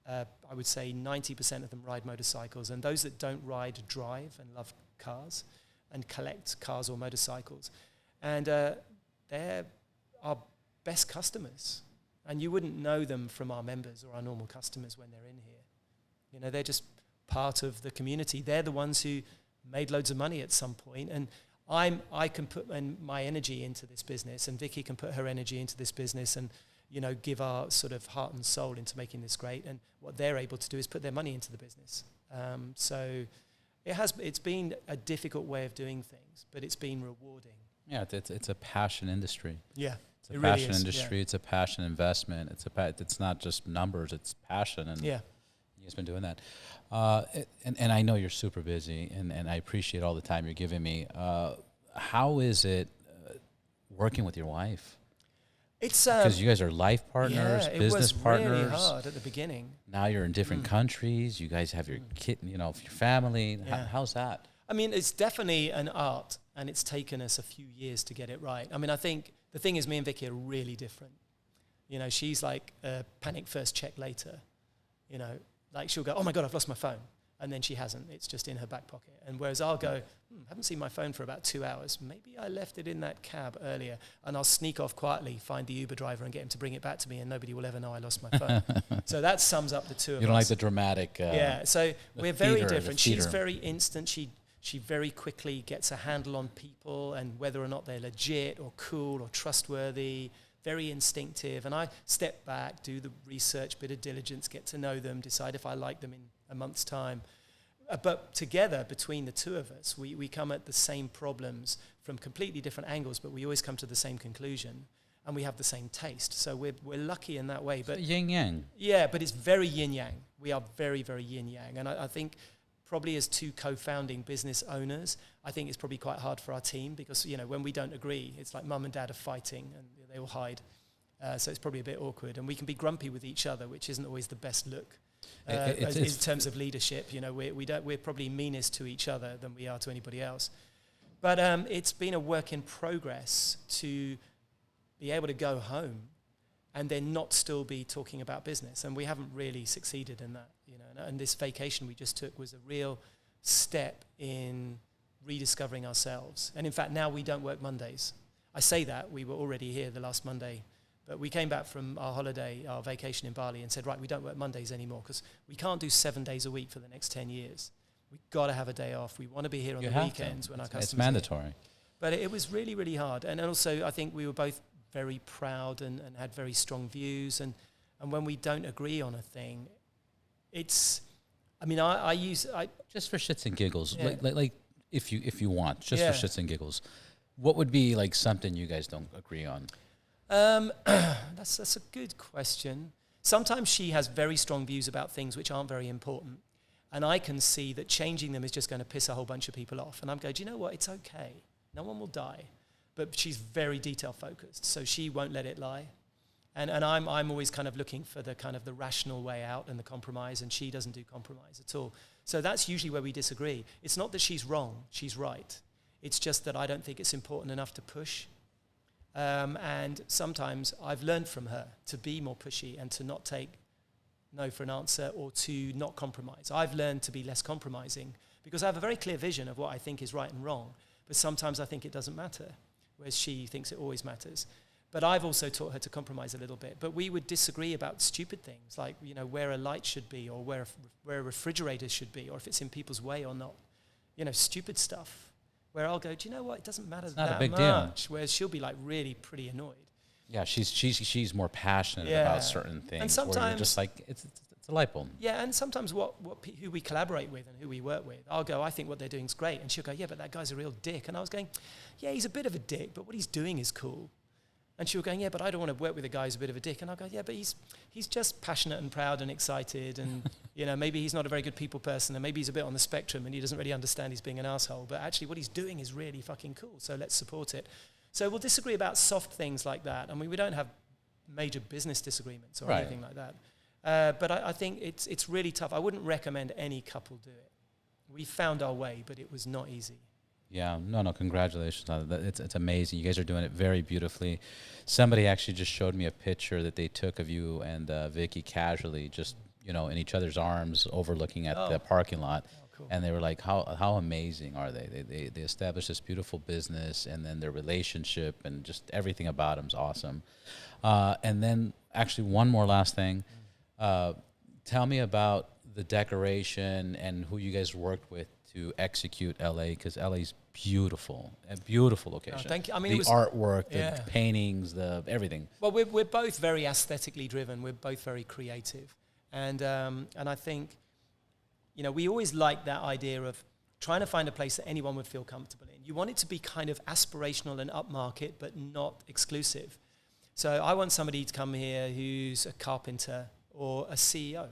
I would say 90% of them ride motorcycles. And those that don't ride drive and love cars and collect cars or motorcycles. And they're our best customers. And you wouldn't know them from our members or our normal customers when they're in here. They're just part of the community. They're the ones who made loads of money at some point. And I can put my energy into this business, and Vicky can put her energy into this business and, give our sort of heart and soul into making this great. And what they're able to do is put their money into the business. So it's been a difficult way of doing things, but it's been rewarding. Yeah, it's a passion industry. Yeah, it's a passion industry. Yeah. It's a passion investment. It's not just numbers. It's passion. And you guys been doing that. And I know you're super busy, and I appreciate all the time you're giving me. How is it working with your wife? It's because you guys are life partners, business partners. It was really hard at the beginning. Now you're in different countries. You guys have your kid, your family. Yeah. How's that? I mean, it's definitely an art, and it's taken us a few years to get it right. I mean, I think the thing is, me and Vicky are really different. She's like panic first, check later. Like she'll go, oh my God, I've lost my phone. And then she hasn't. It's just in her back pocket. And whereas I'll go, haven't seen my phone for about 2 hours. Maybe I left it in that cab earlier. And I'll sneak off quietly, find the Uber driver and get him to bring it back to me, and nobody will ever know I lost my phone. So that sums up the two of us. You don't like the dramatic... so we're very different. She's very instant. She very quickly gets a handle on people and whether or not they're legit or cool or trustworthy. Very instinctive. And I step back, do the research, bit of diligence, get to know them, decide if I like them in a month's time. But together, between the two of us, we come at the same problems from completely different angles, but we always come to the same conclusion, and we have the same taste. So we're lucky in that way. But yin-yang. Yeah, but it's very yin-yang. We are very, very yin-yang. And I think probably as two co-founding business owners, I think it's probably quite hard for our team because, when we don't agree, it's like mum and dad are fighting and they all hide. So it's probably a bit awkward. And we can be grumpy with each other, which isn't always the best look. In terms of leadership, we're probably meanest to each other than we are to anybody else. But it's been a work in progress to be able to go home and then not still be talking about business. And we haven't really succeeded in that, And this vacation we just took was a real step in rediscovering ourselves. And in fact, now we don't work Mondays. I say that, we were already here the last Monday. But we came back from our holiday, our vacation in Bali, and said, right, we don't work Mondays anymore because we can't do 7 days a week for the next 10 years. We've got to have a day off. We want to be here on the weekends when our customers It's mandatory. Here. But it was really, really hard. And also, I think we were both very proud and had very strong views. And when we don't agree on a thing, it's... I mean, I use... just for shits and giggles, like if you want, just for shits and giggles, what would be like something you guys don't agree on? That's a good question. Sometimes she has very strong views about things which aren't very important, and I can see that changing them is just going to piss a whole bunch of people off. And I'm going, do you know what? It's okay. No one will die. But she's very detail focused, so she won't let it lie. And I'm always kind of looking for the kind of the rational way out and the compromise, and she doesn't do compromise at all. So that's usually where we disagree. It's not that she's wrong, she's right. It's just that I don't think it's important enough to push. And sometimes I've learned from her to be more pushy and to not take no for an answer or to not compromise. I've learned to be less compromising because I have a very clear vision of what I think is right and wrong, but sometimes I think it doesn't matter, whereas she thinks it always matters. But I've also taught her to compromise a little bit. But we would disagree about stupid things, like where a light should be or where a refrigerator should be or if it's in people's way or not. Stupid stuff. Where I'll go, do you know what? It doesn't matter that much. It's not a big deal. Whereas she'll be like really pretty annoyed. Yeah, she's more passionate about certain things. And sometimes where you're just like it's a light bulb. Yeah, and sometimes who we collaborate with and who we work with, I'll go, I think what they're doing is great, and she'll go, yeah, but that guy's a real dick. And I was going, yeah, he's a bit of a dick, but what he's doing is cool. And she was going, yeah, but I don't want to work with a guy who's a bit of a dick. And I go, yeah, but he's just passionate and proud and excited. And, maybe he's not a very good people person, and maybe he's a bit on the spectrum and he doesn't really understand he's being an asshole. But actually what he's doing is really fucking cool. So let's support it. So we'll disagree about soft things like that. I mean, we don't have major business disagreements or anything like that. But I think it's really tough. I wouldn't recommend any couple do it. We found our way, but it was not easy. Yeah, no, congratulations on that. It's amazing. You guys are doing it very beautifully. Somebody actually just showed me a picture that they took of you and Vicky casually, just, in each other's arms, overlooking at the parking lot. Oh, cool. And they were like, how amazing are they? They established this beautiful business, and then their relationship and just everything about them is awesome. And then actually one more last thing. Tell me about the decoration and who you guys worked with to execute LA, because LA's beautiful, a beautiful location. Oh, thank you. I mean, the artwork, the paintings, the everything. Well, we're both very aesthetically driven. We're both very creative, and I think, we always like that idea of trying to find a place that anyone would feel comfortable in. You want it to be kind of aspirational and upmarket, but not exclusive. So I want somebody to come here who's a carpenter or a CEO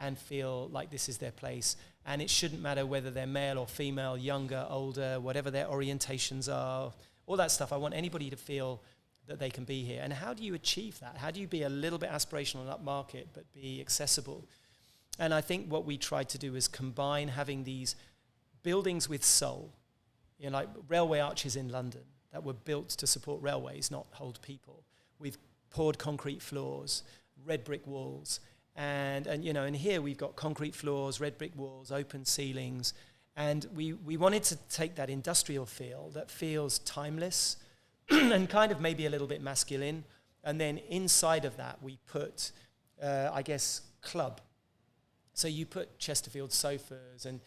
and feel like this is their place. And it shouldn't matter whether they're male or female, younger, older, whatever their orientations are, all that stuff. I want anybody to feel that they can be here. And how do you achieve that? How do you be a little bit aspirational and upmarket, but be accessible? And I think what we tried to do is combine having these buildings with soul, like railway arches in London that were built to support railways, not hold people, with poured concrete floors, red brick walls. And here we've got concrete floors, red brick walls, open ceilings. And we wanted to take that industrial feel that feels timeless and kind of maybe a little bit masculine. And then inside of that, we put, club. So you put Chesterfield sofas. And,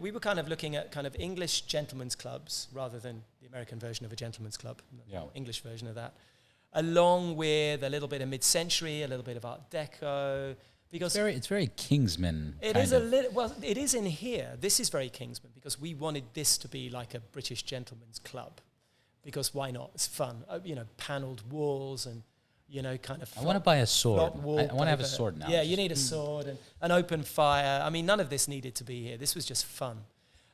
we were kind of looking at kind of English gentlemen's clubs rather than the American version of a gentleman's club, English version of that, along with a little bit of mid-century, a little bit of Art Deco. Because it's very Kingsman. It is it is in here. This is very Kingsman because we wanted this to be like a British gentleman's club. Because why not? It's fun. Panelled walls and, kind of. I want to buy a sword. I want to have a sword now. Yeah, you need a sword and an open fire. I mean, none of this needed to be here. This was just fun.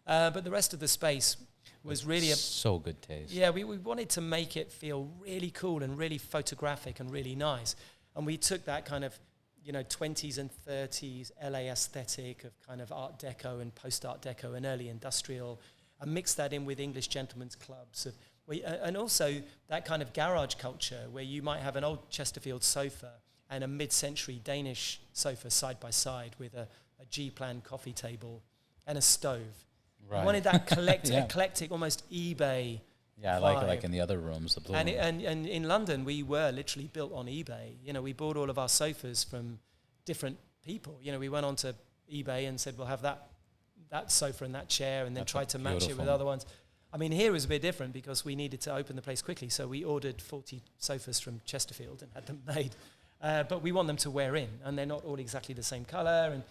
But the rest of the space was really so good taste. Yeah, we wanted to make it feel really cool and really photographic and really nice. And we took that kind of 20s and 30s LA aesthetic of kind of Art Deco and post-Art Deco and early industrial, and mixed that in with English gentlemen's clubs. And also that kind of garage culture where you might have an old Chesterfield sofa and a mid-century Danish sofa side by side with a G-plan coffee table and a stove. Right. I wanted that eclectic, almost eBay. Yeah, I like it like in the other rooms. The blue and in London, we were literally built on eBay. We bought all of our sofas from different people. We went onto eBay and said, we'll have that sofa and that chair, and then tried to match it with other ones. I mean, here was a bit different because we needed to open the place quickly. So we ordered 40 sofas from Chesterfield and had them made. But we want them to wear in, and they're not all exactly the same color. And,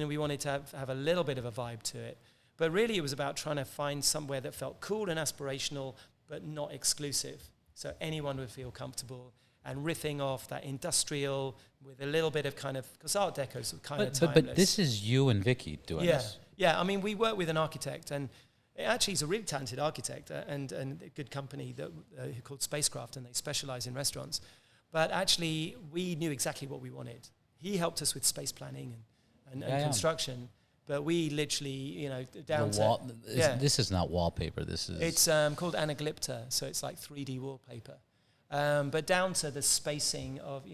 we wanted to have a little bit of a vibe to it. But really, it was about trying to find somewhere that felt cool and aspirational, but not exclusive. So anyone would feel comfortable, and riffing off that industrial with a little bit of kind of, because Art Deco's kind of timeless. But this is you and Vicky doing this. Yeah, I mean, we work with an architect, and actually he's a really talented architect and a good company that called Spacecraft, and they specialize in restaurants. But actually, we knew exactly what we wanted. He helped us with space planning and construction. But we literally, down to... This is not wallpaper. This is... It's called anaglypta, so it's like 3D wallpaper. But down to the spacing of,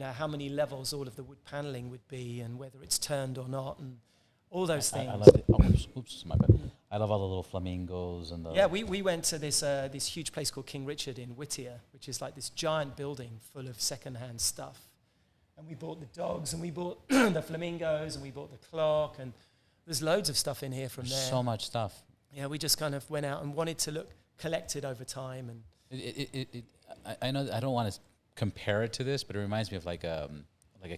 how many levels all of the wood paneling would be and whether it's turned or not and all those things. I love it. Oops, my bad. I love all the little flamingos and the... Yeah, we went to this huge place called King Richard in Whittier, which is like this giant building full of secondhand stuff. And we bought the dogs, and we bought the flamingos, and we bought the clock, and there's loads of stuff in here from there. So much stuff. Yeah, we just kind of went out and wanted to look collected over time. And I know I don't want to compare it to this, but it reminds me of like a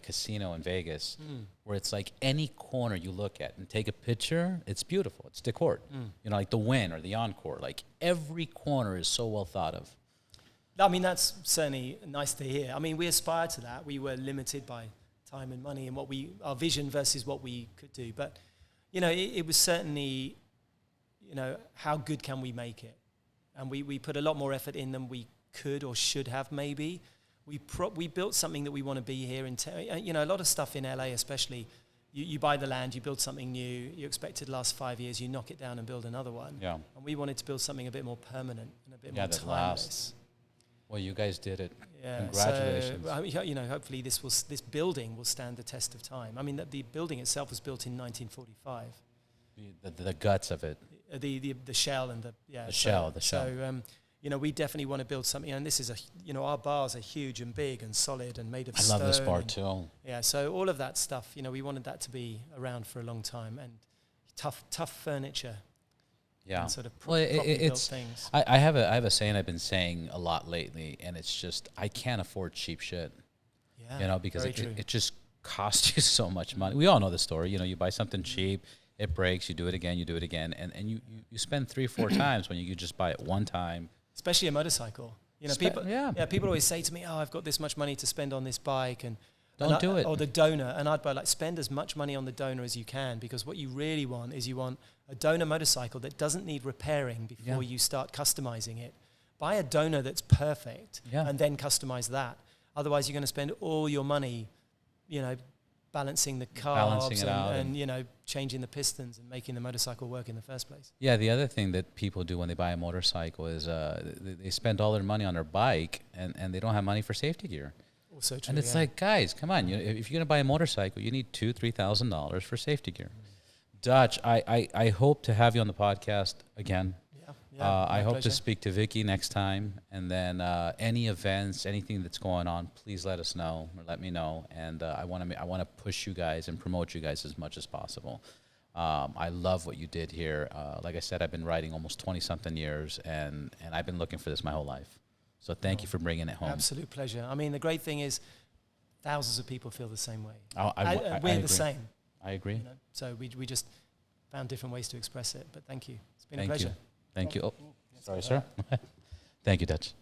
casino in Vegas, where it's like any corner you look at and take a picture, it's beautiful. It's decored. Like the Wynn or the Encore. Like every corner is so well thought of. I mean, that's certainly nice to hear. I mean, we aspire to that. We were limited by time and money and our vision versus what we could do. But, you know, it was certainly, you know, how good can we make it? And we put a lot more effort in than we could or should have maybe. We built something that we want to be here. You know, a lot of stuff in LA especially, you buy the land, you build something new, you expect it to last 5 years, you knock it down and build another one. Yeah. And we wanted to build something a bit more permanent and a bit more timeless. Well, you guys did it. Yeah. Congratulations. So, you know, hopefully this building will stand the test of time. I mean, the building itself was built in 1945. The guts of it. The shell and the shell. So, you know, we definitely want to build something, and this is our bars are huge and big and solid and made of stone. I love this bar too. Yeah, so all of that stuff, you know, we wanted that to be around for a long time, and tough furniture. Yeah. And sort of properly built things. I have a saying I've been saying a lot lately, and it's just, I can't afford cheap shit. Yeah. You know, because it just costs you so much money. We all know the story. You know, you buy something cheap, it breaks, you do it again, and you spend 3-4 times when you could just buy it one time. Especially a motorcycle. You know, people always say to me, "Oh, I've got this much money to spend on this bike," and don't do it. Or the donor, and I'd buy spend as much money on the donor as you can, because what you really want is you want a donor motorcycle that doesn't need repairing before you start customizing it. Buy a donor that's perfect, and then customize that. Otherwise, you're going to spend all your money, you know, balancing the carbs and you know, changing the pistons and making the motorcycle work in the first place. Yeah, the other thing that people do when they buy a motorcycle is they spend all their money on their bike and they don't have money for safety gear. Also true. And it's like, guys, come on! You know, if you're gonna buy a motorcycle, you need $2,000-$3,000 for safety gear. Dutch, I hope to have you on the podcast again. I hope to speak to Vicky next time, and then any events, anything that's going on, please let us know or let me know. And I want to push you guys and promote you guys as much as possible. I love what you did here. Like I said, I've been riding almost 20-something years, and I've been looking for this my whole life. So thank you for bringing it home. Absolute pleasure. I mean, the great thing is thousands of people feel the same way. We're the same. I agree. You know? So we just found different ways to express it. But thank you. It's been a pleasure. Thank you. Oh, sorry, sir. Thank you, Dutch.